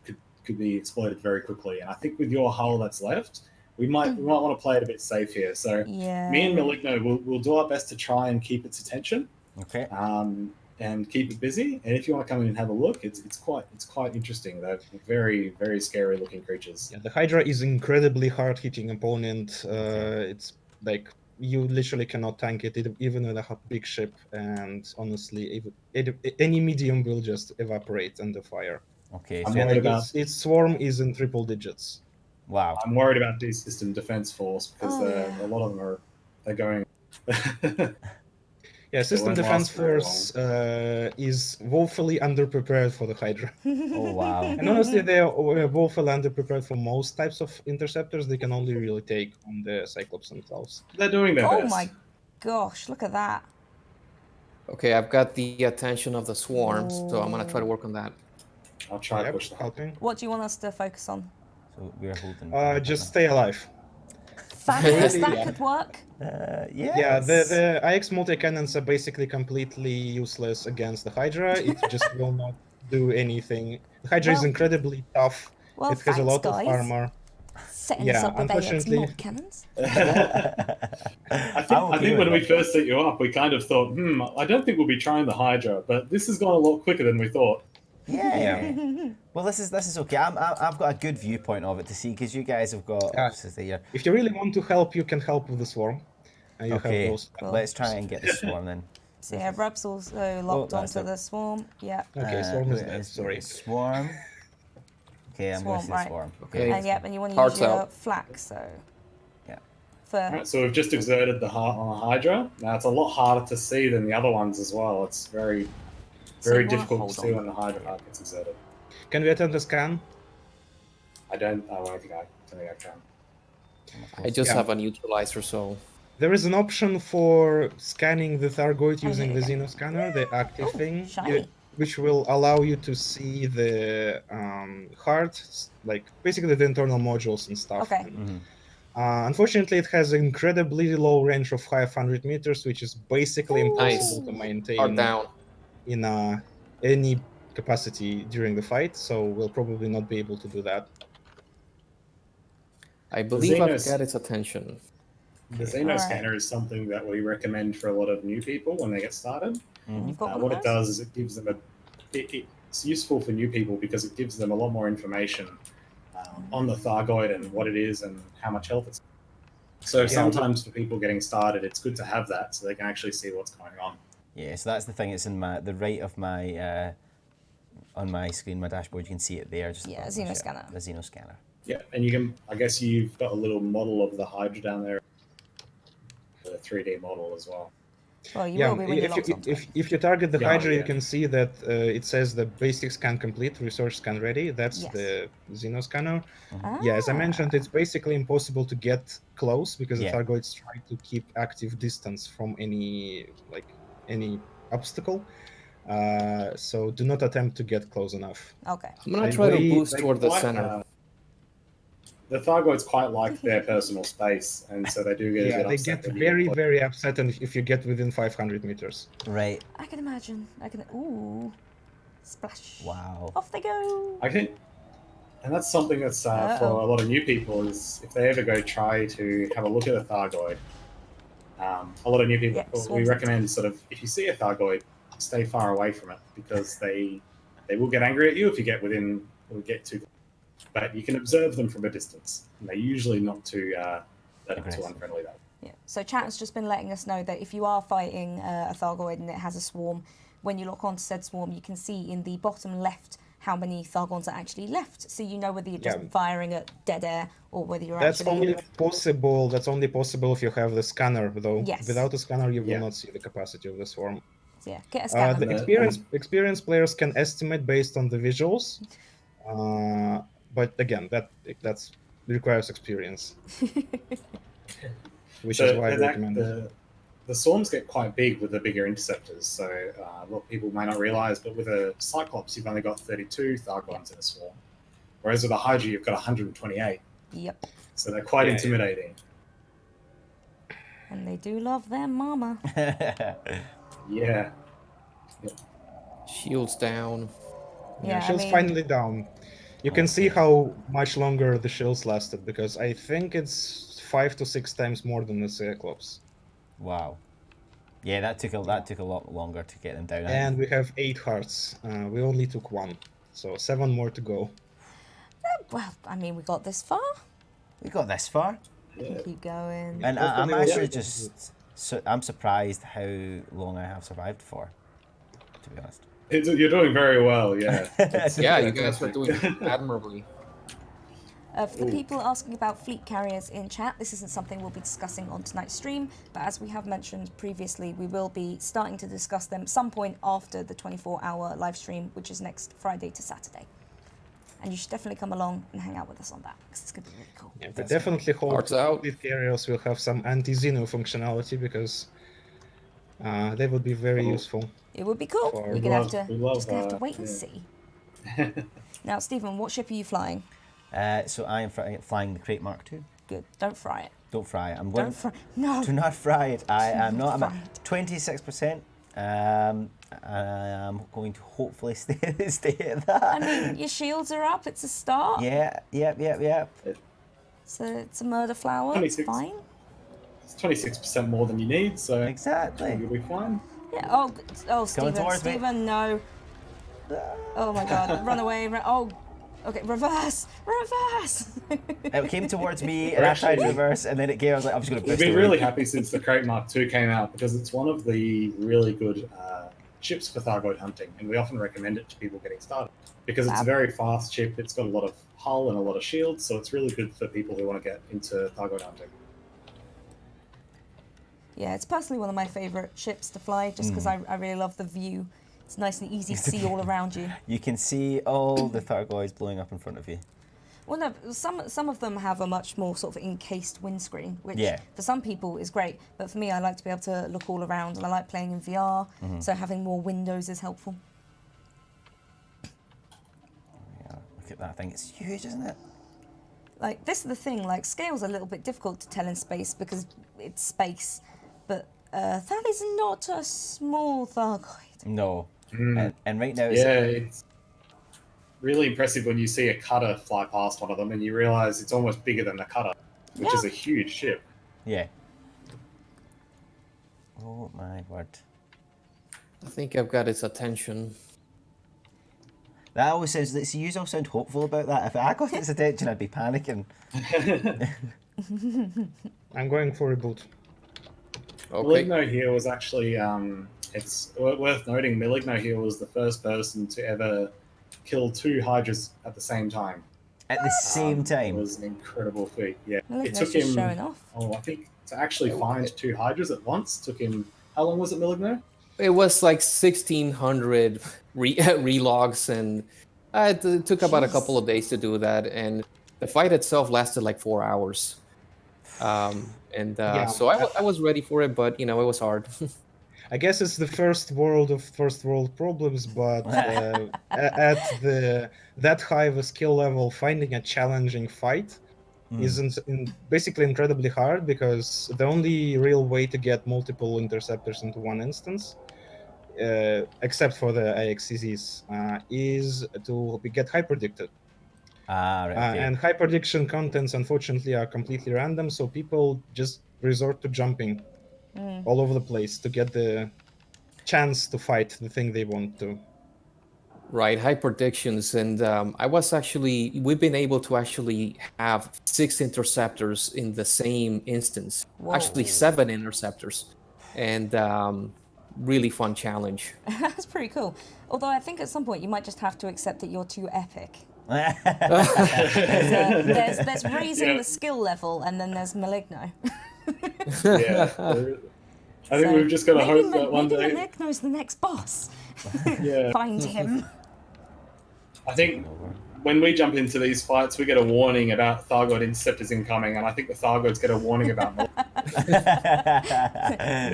could be exploited very quickly. And I think with your hull that's left, we might want to play it a bit safe here. So me and Maligno will do our best to try and keep its attention. Okay. And keep it busy. And if you want to come in and have a look, it's quite interesting. They're very, very scary looking creatures. Yeah, the Hydra is incredibly hard hitting opponent. It's like you literally cannot tank it even with a big ship, and honestly, any medium will just evaporate under fire. Okay. So its swarm is in triple digits. Wow. I'm worried about the system defense force because a lot of them they're going. Yeah, System won't Defense last very Force is woefully underprepared for the Hydra. Oh wow. And honestly, they are woefully underprepared for most types of interceptors. They can only really take on the Cyclops themselves. They're doing their Oh best. my gosh, look at that. Okay, I've got the attention of the swarm, so I'm gonna try to work on that. I'll try to Yep, push that. helping. What do you want us to focus on? So we're holding. Just stay alive. Fabulous, Really? that could work. Yeah. Yeah, the IX multi-cannons are basically completely useless against the Hydra. It just will not do anything. The Hydra is Well- incredibly tough. Well, It has a thanks, lot guys. of armor. Setting us Yeah, up with AX unfortunately- multi cannons. I think when we first set you up, we kind of thought, I don't think we'll be trying the Hydra, but this has gone a lot quicker than we thought. Yeah. Well, this is okay. I've got a good viewpoint of it to see because you guys have got Yeah. offices there. If you really want to help, you can help with the swarm. And you have Okay. those. Cool. Let's try and get the swarm then. So yeah, Rub's also locked that's onto it. the swarm. Yeah. Okay, swarm is who dead. is Sorry. Swarm. Okay, I'm going Swarm, to see right. the swarm. Okay. And yep, and you want to use Hearts your out. flak, so. Yeah. For Alright, so we've just exerted the heart on the Hydra. Now it's a lot harder to see than the other ones as well. It's very, So very you wanna difficult hold to see on. when the Hydra heart gets exerted. Can we attempt a scan? I don't think I can. I just Yeah. have a neutralizer, so There is an option for scanning the Thargoid Oh, using here the we go. Xeno scanner, the active Oh, thing, shiny. which will allow you to see the heart, like basically the internal modules and stuff. Okay. And, unfortunately, it has incredibly low range of 500 meters, which is basically impossible to hard maintain down. in any capacity during the fight. So we'll probably not be able to do that. I believe I've Xenos- got its attention. The Okay. Xeno Alright. scanner is something that we recommend for a lot of new people when they get started. And you've got one What of it those? does is it gives them it's useful for new people because it gives them a lot more information on the Thargoid and what it is and how much health it's. So Yeah. sometimes for people getting started, it's good to have that so they can actually see what's going on. Yeah, so that's the thing. It's in the right of my on my screen, my dashboard. You can see it there. Just Yeah, above Xeno my ship, scanner. The Xeno scanner. Yeah, and you can. I guess you've got a little model of the Hydra down there, the 3D model as well. Well, you Yeah, will be when you're locked onto it. if you target the Yeah, Hydra, yeah. you can see that it says the basic scan complete, resource scan ready. That's Yes. the Xeno scanner. Ah. Yeah, as I mentioned, it's basically impossible to get close because Yeah. the Thargoids try to keep active distance from any obstacle. So do not attempt to get close enough. Okay. I'm gonna I try to believe boost They toward the quite, center. The Thargoids quite like their personal space, and so they do get a Yeah, bit they upset get when you very, close. very upset if you get within 500 meters. Right. I can imagine. Ooh. Splash. Wow. Off they go. I think, and that's something that's for Uh-oh. a lot of new people is if they ever go try to have a look at a Thargoid. A lot of new people, Yeah, we swarms recommend sort of if you see a Thargoid, stay far away from it because they will get angry at you if you get within or get too. But you can observe them from a distance, and they're usually not too Aggressive. unfriendly though. Yeah. So chat has just been letting us know that if you are fighting a Thargoid and it has a swarm, when you lock onto said swarm, you can see in the bottom left how many Thargons are actually left. So you know whether you're just Yeah. firing at dead air or whether you're That's actually. only possible. That's only possible if you have the scanner, though. Yes. Without a scanner, you will Yeah. not see the capacity of the swarm. So yeah, get a scanner. The experienced players can estimate based on the visuals, but again, that's requires experience, which is why I recommend it. The swarms get quite big with the bigger interceptors, so a lot of people may not realize, but with a Cyclops, you've only got 32 Thargons in a swarm, whereas with a Hydra, you've got 128. Yep. So they're quite Yeah, intimidating. And they do love their mama. Yeah. Shields down. Yeah, I Shield's mean- finally down. You can see how much longer the shields lasted because I think it's 5 to 6 times more than the Cyclops. Wow. Yeah, that took a lot longer to get them down. And we have 8 hearts. We only took 1, so 7 more to go. Well, I mean, we got this far. We got this far, We can keep going. and I'm Hopefully we'll actually be able to just I'm surprised how long I have survived for. To be honest. You're doing very well, yeah. Yeah, you guys are doing admirably. For the people asking about fleet carriers in chat, this isn't something we'll be discussing on tonight's stream, but as we have mentioned previously, we will be starting to discuss them some point after the 24-hour live stream, which is next Friday to Saturday. And you should definitely come along and hang out with us on that, because it's going to be really cool. Yeah, but definitely hope fleet carriers will have some anti-Xeno functionality, because they would be very useful. It would be cool. We're going to have to wait and see. Now, Stephen, what ship are you flying? So I am flying the Crate Mark II. Good. Don't fry it. Don't fry it. No. Do not fry it. I am not. I'm at 26%. I'm going to hopefully stay at that. I mean, your shields are up. It's a start. Yeah. So it's a murder flower. 26. It's fine. It's 26% more than you need, so exactly. You'll be fine. Yeah. Oh, Stephen, no. Oh my God! Run away! Okay, reverse! It came towards me, and I tried reverse, and then it came. I was like, I'm just going to. We've been really happy since the Crate Mark II came out, because it's one of the really good ships for Thargoid hunting, and we often recommend it to people getting started because it's a very fast ship. It's got a lot of hull and a lot of shields, so it's really good for people who want to get into Thargoid hunting. Yeah, it's personally one of my favourite ships to fly, just because I really love the view. It's nice and easy to see all around you. You can see all the Thargoids blowing up in front of you. Well, no, some of them have a much more sort of encased windscreen, which for some people is great. But for me, I like to be able to look all around, and I like playing in VR, so having more windows is helpful. Yeah, look at that thing. It's huge, isn't it? Like, this is the thing, like, scale's a little bit difficult to tell in space because it's space. But that is not a small Thargoid. No. And right now, it's really impressive when you see a cutter fly past one of them and you realize it's almost bigger than the cutter, which is a huge ship. Yeah. Oh my word. I think I've got its attention. That always says that. You all sound hopeful about that. If I got its attention, I'd be panicking. I'm going for a boot. Okay. Maligno here was actually, it's worth noting, Maligno here was the first person to ever kill 2 Hydras at the same time. At the same time? It was an incredible feat, yeah. Maligno's It took him, showing off. I think, to actually find 2 Hydras at once, took him, how long was it, Maligno? It was like 1,600 relogs, and it took about a couple of days to do that, and the fight itself lasted like 4 hours. So I was ready for it, but, it was hard. I guess it's the first world of first world problems, but at that high of a skill level, finding a challenging fight isn't basically incredibly hard, because the only real way to get multiple interceptors into one instance, except for the AXCZs, is to get high predicted. Right, okay. And high prediction contents, unfortunately, are completely random, so people just resort to jumping all over the place to get the chance to fight the thing they want to. Right, high predictions, and we've been able to actually have 6 interceptors in the same instance. Whoa. Actually 7 interceptors, and really fun challenge. That's pretty cool. Although I think at some point you might just have to accept that you're too epic. There's raising the skill level, and then there's Maligno. I think we've just got to hope that one day... Maybe Maligno's the next boss. Yeah. Find him. I think when we jump into these fights, we get a warning about Thargoid interceptors incoming, and I think the Thargoids get a warning about more.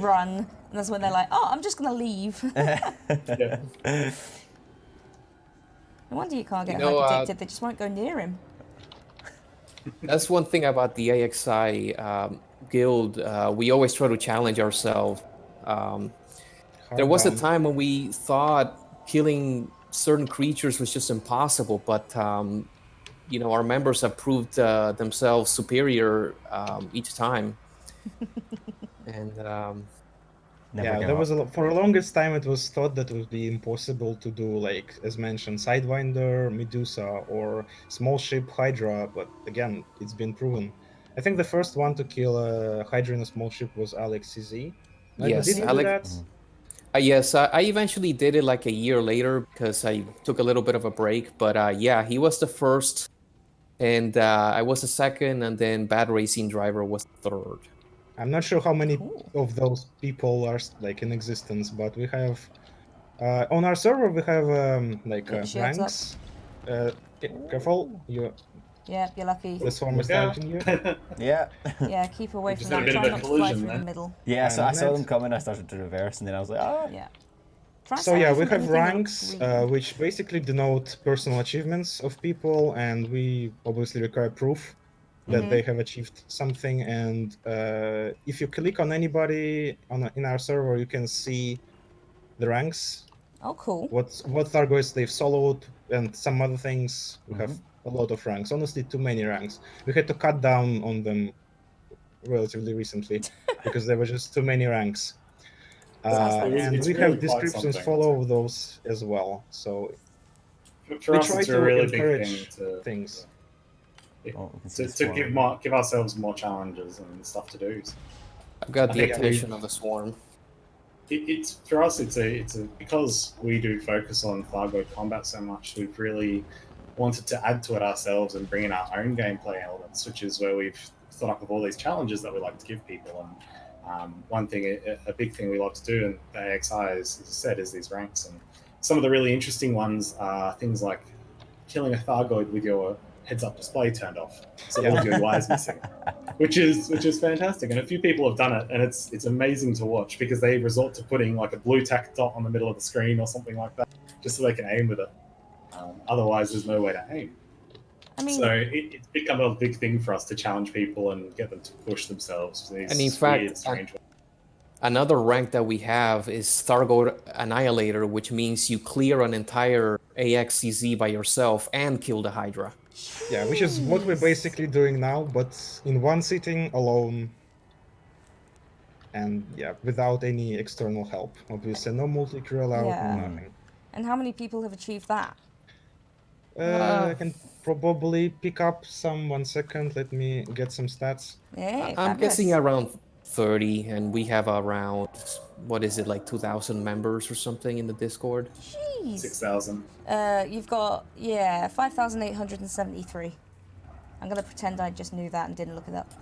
Run. And that's when they're like, oh, I'm just going to leave. No wonder you can't get high predicted. They just won't go near him. That's one thing about the AXI guild. We always try to challenge ourselves. There was a time when we thought killing certain creatures was just impossible, but our members have proved themselves superior each time. And there was for the longest time it was thought that it would be impossible to do, like as mentioned, Sidewinder, Medusa, or small ship Hydra, but again, it's been proven. I think the first one to kill a Hydra in a small ship was Alex CZ. Yes, Alex. Yes, I eventually did it like a year later because I took a little bit of a break. But he was the first and I was a second, and then Bad Racing Driver was third. I'm not sure how many Cool. of those people are like in existence, but we have on our server we have Shields up. ranks. Careful, Yeah, you're lucky. the swarm is Look out. targeting you. Yeah. Yeah, keep away just from had a that. bit Try of a not to fly collision through the there. middle. Yeah, so I saw And them coming, I started to reverse, and then I was like, oh. Yeah. Try So yeah, we something have that ranks, looks green. which basically denote personal achievements of people, and we obviously require proof that they have achieved something. And if you click on anybody in our server, you can see the ranks, Oh, cool. what Thargoids they've soloed, and some other things. We have a lot of ranks. Honestly, too many ranks. We had to cut down on them relatively recently because there were just too many ranks. Sounds like And it's we really have quite descriptions something. follow those as well. So For we us, try it's a to really big encourage thing to things. Oh, we can see to, the to swarm. give ourselves more challenges and stuff to do. I've got I the think attention of the swarm. It's for us. It's a because we do focus on Thargoid combat so much. We've really wanted to add to it ourselves and bring in our own gameplay elements, which is where we've thought up of all these challenges that we like to give people. And one thing, a big thing we like to do in the AXI, as you said, is these ranks. And some of the really interesting ones are things like killing a Thargoid with your heads-up display turned off, so all of your UI's missing, which is fantastic. And a few people have done it, and it's amazing to watch because they resort to putting like a blue tack dot on the middle of the screen or something like that, just so they can aim with it. Otherwise, there's no way to aim. I mean, So it's become a big thing for us to challenge people and get them to push themselves. To these And in fact, weird, strange ways. Another rank that we have is Thargoid Annihilator, which means you clear an entire AXCZ by yourself and kill the Hydra. Yeah, which is what we're basically doing now, but in one sitting alone. And yeah, without any external help. Obviously, no multi-crew allowed, Yeah. nothing. and how many people have achieved that? I can probably pick up some. 1 second, let me get some stats. Yeah, I'm guessing around 30, and we have around, what is it, like 2,000 members or something in the Discord? Jeez. 6,000. You've got 5,873. I'm gonna pretend I just knew that and didn't look it up.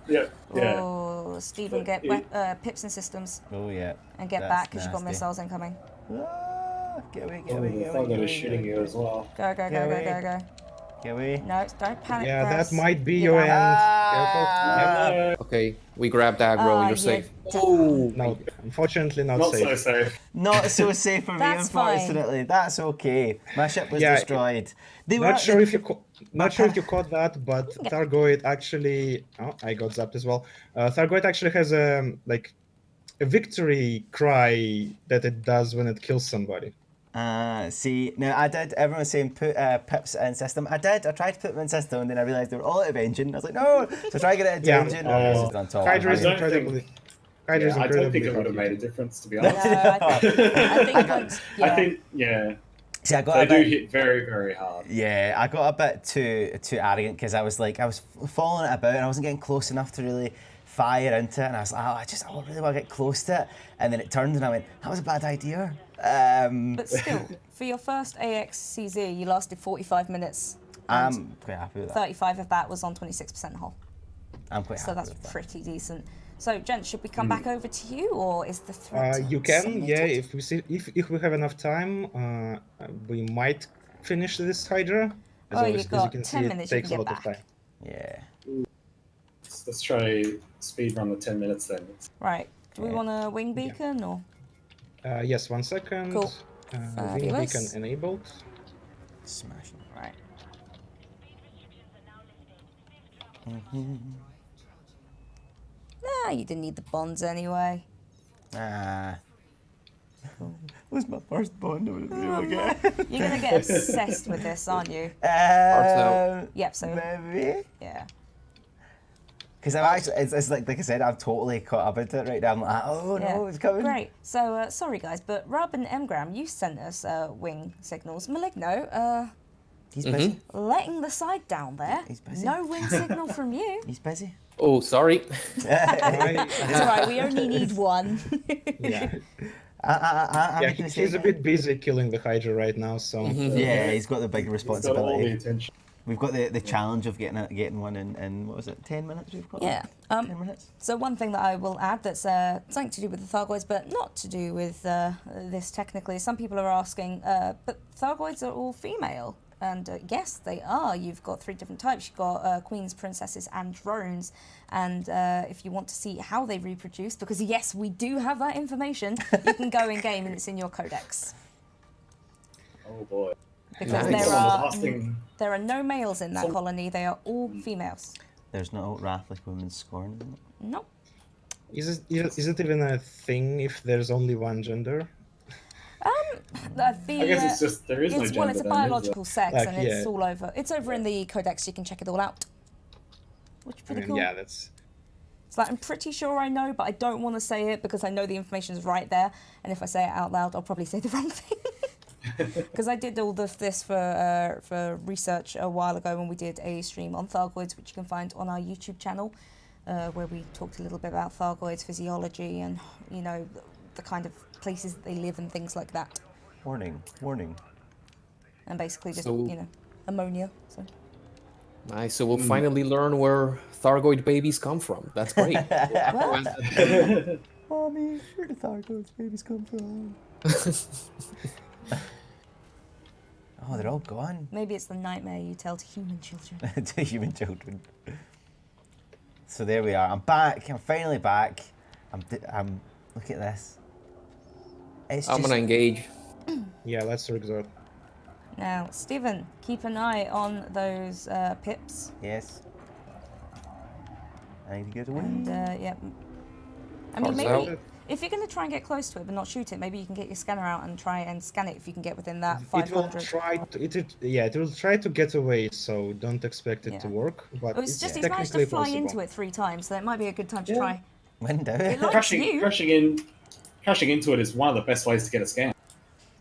Yeah. Oh, Stephen, get pips and systems Oh, yeah. and get That's back because you've got nasty. missiles incoming. Ah, get away, get Oh, away, the get away. Thargoid Get is shooting you as well. Go, go, go, go, go, go. Get away. No, don't panic. Yeah, press. that might be You're your end. down. Careful. Okay, we grabbed aggro, you're safe. Oh, No, unfortunately not Not safe. so safe. Not so safe for me, That's fine. unfortunately. That's okay. My ship was Yeah, destroyed. They were Not sure if you ca- caught that, but Thargoid actually. Oh, I got zapped as well. Thargoid actually has a victory cry that it does when it kills somebody. See, now I did. Everyone was saying put pips in system. I did. I tried to put them in system, and then I realised they were all out of engine. I was like, no. So try to get it into Yeah, engine. And it was just on top. Hydra is I don't incredibly. think- Hydra's Yeah, I don't think incredibly it would have hard. made a difference, to be no, honest. I think once, yeah. I think, yeah, See, I got they a do bit. hit very, very hard. Yeah, I got a bit too arrogant because I was following it about, and I wasn't getting close enough to really fire into it. And I was like, I really want to get close to it. And then it turned, and I went, that was a bad idea. But still, for your first AXCZ, you lasted 45 minutes. I'm quite happy with that. 35 of that was on 26% hull. I'm quite So happy that's with that. pretty decent. So, gents, should we come back over to you, or is the threat? You can, submitted? yeah. If we see, if we have enough time, we might finish this Hydra. Oh, as you've you got can 10 see, it minutes, you takes can a get lot of back. time. Yeah. Let's try speed run the 10 minutes then. Right. Do we Yeah. want a wing beacon, or? Yes, 1 second. Cool. Wing Fabulous. beacon enabled. Smashing. Right. Nah, you didn't need the bonds anyway. Ah. It was my first bond. I would do again. You're gonna get obsessed with this, aren't you? Yep. So Maybe. yeah. Because I'm actually, it's like I said, I'm totally caught up into it right now. I'm like, oh Yeah. no, it's coming. Great. So sorry guys, but Rub and Mgram, you sent us wing signals. Maligno, He's busy. letting the side down there. He's busy. No wing signal from you. He's busy. Oh, sorry. It's alright. We only need one. Yeah, I'm yeah. making a He's a statement. bit busy killing the Hydra right now, so Yeah, he's got the big He's got all the responsibility. attention. We've got the challenge of getting one in what was it, 10 minutes we've got? Yeah. 10 minutes? So one thing that I will add that's something to do with the Thargoids, but not to do with this technically. Some people are asking, but Thargoids are all female. And yes, they are. You've got 3 different types. You've got queens, princesses, and drones. And if you want to see how they reproduce, because yes, we do have that information, you can go in game and it's in your codex. Oh boy. Because there are no males in that colony. They are all females. There's no wrath like women's scorn, isn't it? Nope. Is it even a thing if there's only one gender? I guess it's just there is no gender. Well, it's a then, is there? biological sex, Like, and it's yeah. all over. It's over in the codex. You can check it all out. Which is pretty cool. Yeah, that's. It's like I'm pretty sure I know, but I don't want to say it because I know the information is right there, and if I say it out loud, I'll probably say the wrong thing. Because I did all of this for research a while ago when we did a stream on Thargoids, which you can find on our YouTube channel, where we talked a little bit about Thargoids physiology and the kind of places that they live and things like that. Warning. And basically just So- ammonia. So. Nice. So we'll finally learn where Thargoid babies come from. That's great. Well, Mommy, where do Thargoids babies come from? Oh, they're all gone. maybe it's the nightmare you tell to human children. To human children. So there we are. I'm back. I'm finally back. I'm. Look at this. It's I'm gonna engage. Yeah, let's exert. Now, Stephen, keep an eye on those pips. Yes. I need to get away. And, yeah. I mean, Parts maybe out. if you're going to try and get close to it but not shoot it, maybe you can get your scanner out and try and scan it if you can get within that It will 500. try to. It will try to get away. So don't expect it to Yeah. work. But Well, it's just he's managed technically to fly possible. into it 3 times, so it might be a good time to Yeah. try. Window. It likes Crashing you. crashing into it is one of the best ways to get a scan.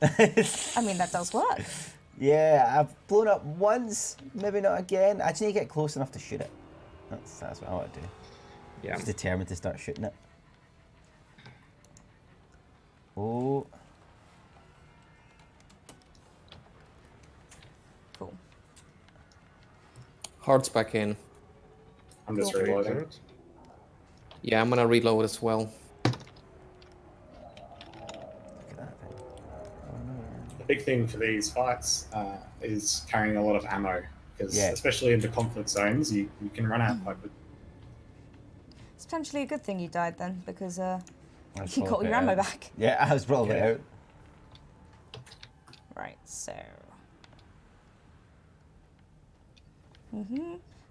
I mean, that does work. Yeah, I've blown up once, maybe not again. I just need to get close enough to shoot it. That's what I want to do. Yeah. I'm just determined to start shooting it. Oh. Cool. Hearts back in. I'm just Cool. reloading. Exert. Yeah, I'm gonna reload as well. Look at that thing. Oh no. The big thing for these fights is carrying a lot of ammo, because Yeah. especially into conflict zones, you can run out quite quickly. It's potentially a good thing you died then, because I was you got probably your ammo out. back. Yeah, I was probably Yeah. out. Right, so.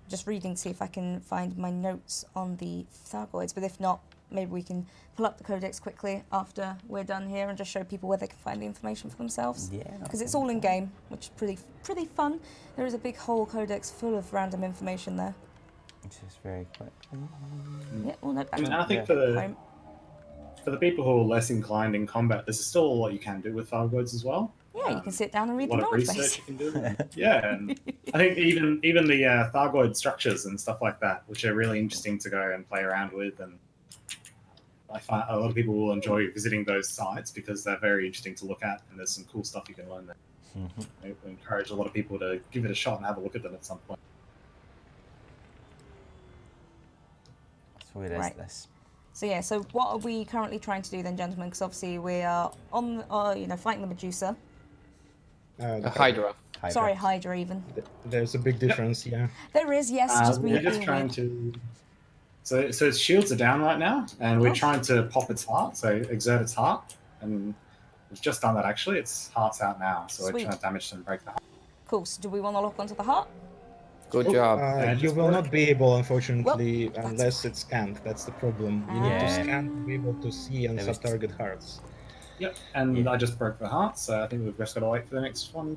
Just reading to see if I can find my notes on the Thargoids, but if not, maybe we can pull up the codex quickly after we're done here and just show people where they can find the information for themselves. Yeah. Because it's all in game, which is pretty fun. There is a big whole codex full of random information there. Just very quick. Yeah, well, no, back And I think Yeah. for the people who are less inclined in combat, there's still a lot you can do with Thargoids as well. yeah, you can sit down and A read the lot of knowledge research base. you can do. Yeah, and I think even the Thargoid structures and stuff like that, which are really interesting to go and play around with, and I find a lot of people will enjoy visiting those sites because they're very interesting to look at, and there's some cool stuff you can learn there. I encourage a lot of people to give it a shot and have a look at them at some point. So where is Right. this? So yeah, so what are we currently trying to do then, gentlemen? Because obviously we are on, fighting the Medusa. The Hydra. Hydra. Sorry, Hydra even. There's a big difference. Yeah. There is, yes, just me We're just being trying weird. to. So its shields are down right now, and we're Oh. trying to pop its heart, so exert its heart, and we've just done that actually. Its heart's out now, so Sweet. we're trying to damage and break the heart. Cool, so do we want to lock onto the heart? Good job. And You it's will work. not be able, unfortunately, Well, unless it's scanned. That's the problem. You need to Yeah. scan to be able to see and It was- sub-target hearts. Yep, and Yeah. I just broke the heart, so I think we've just got to wait for the next one.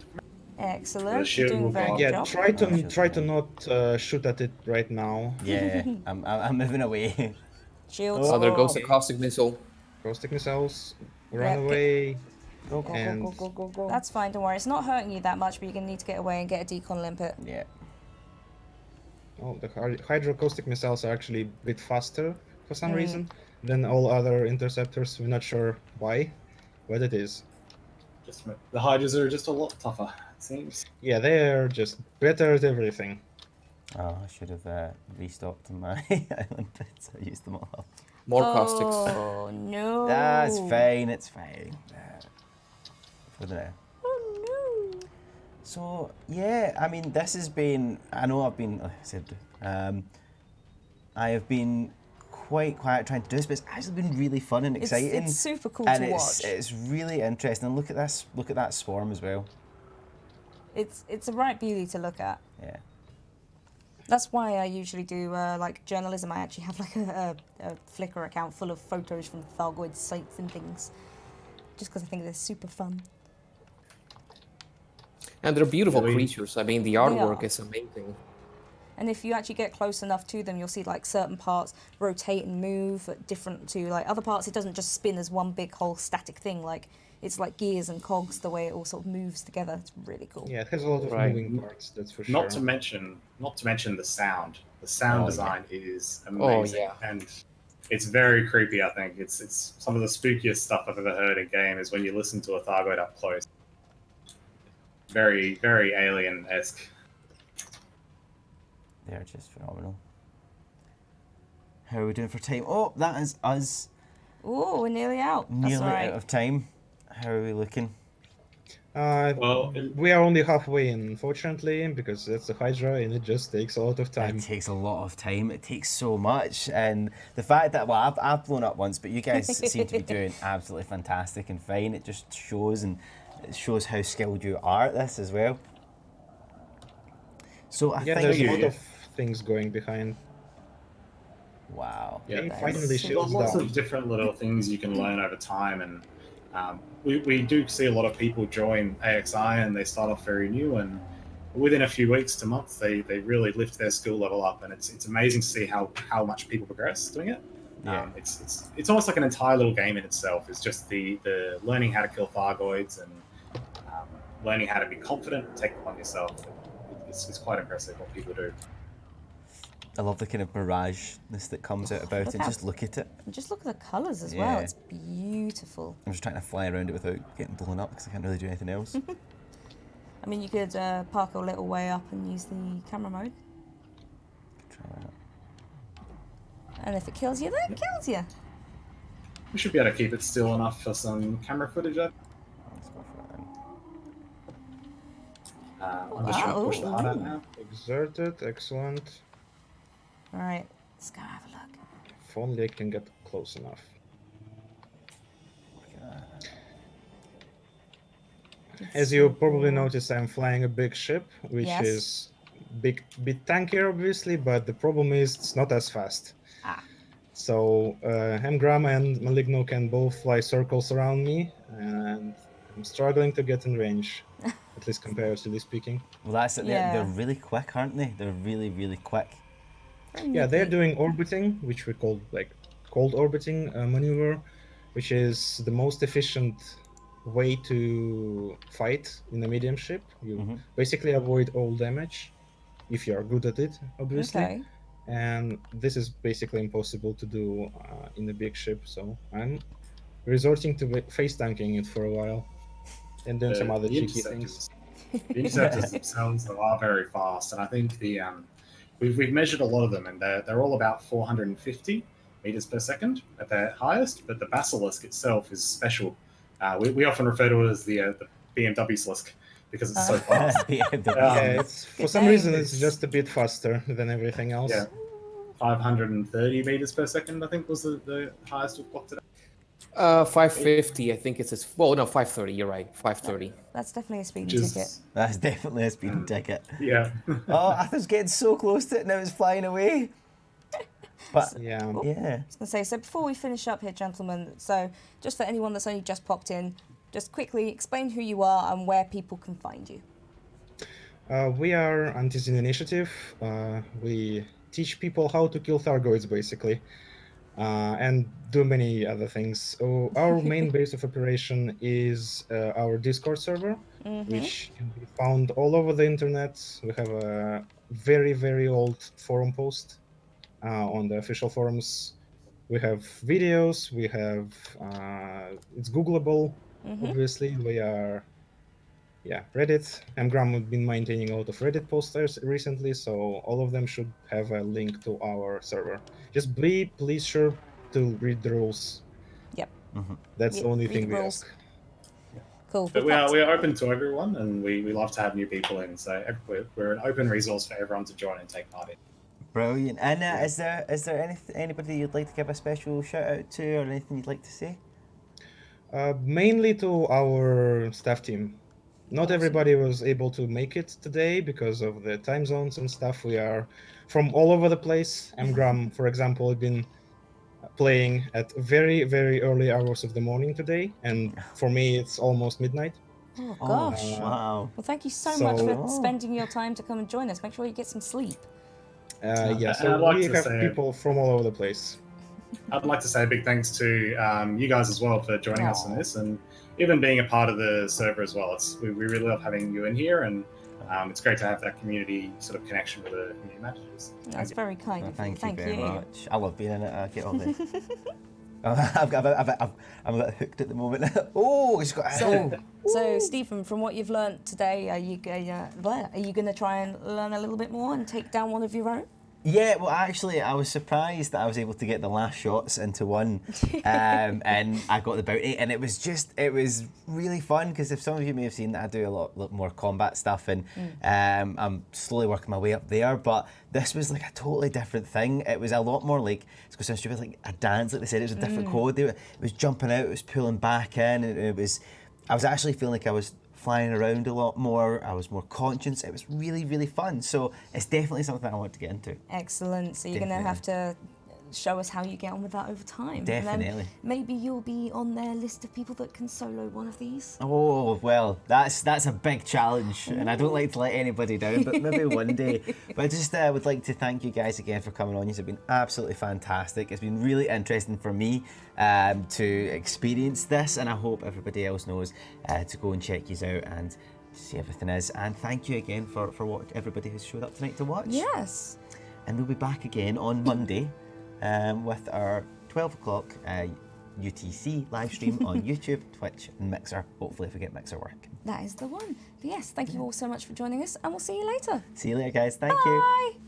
Excellent, The you're shield doing a will very go good Yeah, job. try to not shoot at it right now. Yeah, I'm moving away. Shields. Oh, there goes the caustic missile. Caustic missiles, Yeah, run away. Go, go, And- go, go, go, go, go. That's fine, don't worry. It's not hurting you that much, but you're going to need to get away and get a decon limpet. Yeah. Oh, the Hydra caustic missiles are actually a bit faster for some Mm. reason than all other interceptors. We're not sure why, but it is. Just the Hydras are just a lot tougher. seems. Yeah, they're just better at everything. Oh, I should have restocked my island bits. I used them all up. More caustics. Oh no. That's fine. It's fine. For the now. Oh no. So yeah, I mean, this has been. I know I've been. Like I said, I have been quite quiet trying to do this, but it's actually been really fun and exciting. It's super cool and to watch. It's really interesting. And look at this. Look at that swarm as well. It's a right beauty to look at. Yeah. That's why I usually do like journalism. I actually have like a Flickr account full of photos from Thargoid sites and things, just because I think they're super fun. And they're beautiful Really? creatures. I mean, the artwork is amazing. And if you actually get close enough to them, you'll see like certain parts rotate and move different to like other parts. It doesn't just spin as one big whole static thing. Like it's like gears and cogs, the way it all sort of moves together. It's really cool. Yeah, it has a lot of Right. moving parts, that's for sure. Not to mention the sound. The sound Oh, design is Oh, amazing, yeah. and it's very creepy. I think it's some of the spookiest stuff I've ever heard in game is when you listen to a Thargoid up close. Very, very alien-esque. They're just phenomenal. How are we doing for time? Oh, that is us Oh, we're nearly out. That's nearly all right. out of time. How are we looking? Well, We are only halfway in, unfortunately, because that's the Hydra and it just takes a lot of time. It takes a lot of time. It takes so much, and the fact that I've blown up once, but you guys seem to be doing absolutely fantastic and fine. It just shows, and it shows how skilled you are at this as well. So I Yeah, think there's a lot of things going behind. wow. Yeah, Okay, That finally is There's shields lots down. of different little things you can learn over time, and we do see a lot of people join AXI and they start off very new, and within a few weeks to months they really lift their skill level up, and it's amazing to see how much people progress doing it. Yeah. It's almost like an entire little game in itself. It's just the learning how to kill Thargoids and learning how to be confident and take them on yourself. It's quite impressive what people do. I love the kind of mirageness that comes out about Look it. how- Just look at it. And just look at the colours as Yeah. well. It's beautiful. I'm just trying to fly around it without getting blown up because I can't really do anything else. I mean, you could park a little way up and use the camera mode. Try that. And if it kills you, then it kills you. We should be able to keep it still enough for some camera footage. Let's go for it then. I'm just trying to push the hard out now. Exerted, excellent. All right, let's go have a look. If only I can get close enough. Look at that. As you probably noticed, I'm flying a big ship, which Yes. is bit tankier, obviously, but the problem is it's not as fast. Ah. So Hemgram and Maligno can both fly circles around me, and I'm struggling to get in range, at least comparatively speaking. Well, that's it. Yeah. They're really quick, aren't they? They're really, really quick. Very Yeah, they're nippy. doing orbiting, which we call like cold orbiting maneuver, which is the most efficient way to fight in a medium ship. You Mhm. basically avoid all damage if you are good at it, obviously. Okay. And this is basically impossible to do in a big ship, so I'm resorting to face tanking it for a while and doing some other cheeky things. The interceptors themselves are very fast, and I think we've measured a lot of them, and they're all about 450 meters per second at their highest. But the basilisk itself is special. We often refer to it as the BMW Slisk because it's so fast. Yeah, it's for some name. reason it's just a bit faster than everything else. Yeah, 530 meters per second, I think, was the highest we've clocked today. 550, I think it's. Well, no, 530. You're right. 530. That's definitely a speeding Which is, ticket. That's definitely a speeding ticket. yeah. Oh, I was getting so close to it, now it's flying away. But Yeah. yeah, I was going to say, so before we finish up here, gentlemen, so just for anyone that's only just popped in, just quickly explain who you are and where people can find you. We are Xeno Initiative. We teach people how to kill Thargoids, basically, and do many other things. So our main base of operation is our Discord server, which can be found all over the internet. We have a very, very old forum post on the official forums. We have videos. We have it's Googleable. Obviously, we are yeah, Reddit. Mgram has been maintaining a lot of Reddit posters recently, so all of them should have a link to our server. Just be please sure to read the rules. Yep. That's Yep, the only read thing the we rules. ask. Cool. But we are open to everyone, and we love to have new people in. So we're an open resource for everyone to join and take part in. Brilliant. And is there anybody you'd like to give a special shout out to, or anything you'd like to say? Mainly to our staff team. Not Awesome. everybody was able to make it today because of the time zones and stuff. We are from all over the place. Mgram, for example, has been playing at very, very early hours of the morning today, and for me, it's almost midnight. Oh gosh. Wow. Well, thank you so much for Oh. spending your time to come and join us. Make sure you get some sleep. Yeah, And so I'd like we to have say- people from all over the place. I'd like to say a big thanks to you guys as well for joining us in this, and even being a part of the server as well. We really love having you in here, and it's great to have that community sort of connection with the community managers. That's very kind of you. Thank you very much. I love being in it. I get all the. I'm a bit hooked at the moment. Oh, he's got. So, Stephen, from what you've learned today, are you going to try and learn a little bit more and take down one of your own? Yeah, well, actually, I was surprised that I was able to get the last shots into one, and I got the bounty, and it was really fun, because if some of you may have seen that I do a lot more combat stuff, and I'm slowly working my way up there, but this was like a totally different thing. It was a lot more like, it's going to sound stupid, like a dance, like they said, it was a different code. It was jumping out, it was pulling back in, and I was actually feeling like I was flying around a lot more. I was more conscious. It was really, really fun. So it's definitely something I want to get into. Excellent. So you're going to have to show us how you get on with that over time. Definitely. And then maybe you'll be on their list of people that can solo one of these. Oh, well, that's a big challenge, and I don't like to let anybody down, but maybe one day. But I just would like to thank you guys again for coming on. You've been absolutely fantastic. It's been really interesting for me to experience this, and I hope everybody else knows to go and check you out and see everything is. And thank you again for what everybody has showed up tonight to watch. Yes. And we'll be back again on Monday with our 12 o'clock UTC live stream on YouTube, Twitch and Mixer, hopefully if we get Mixer working. That is the one. But yes, thank you all so much for joining us, and we'll see you later. See you later, guys. Thank Bye. you.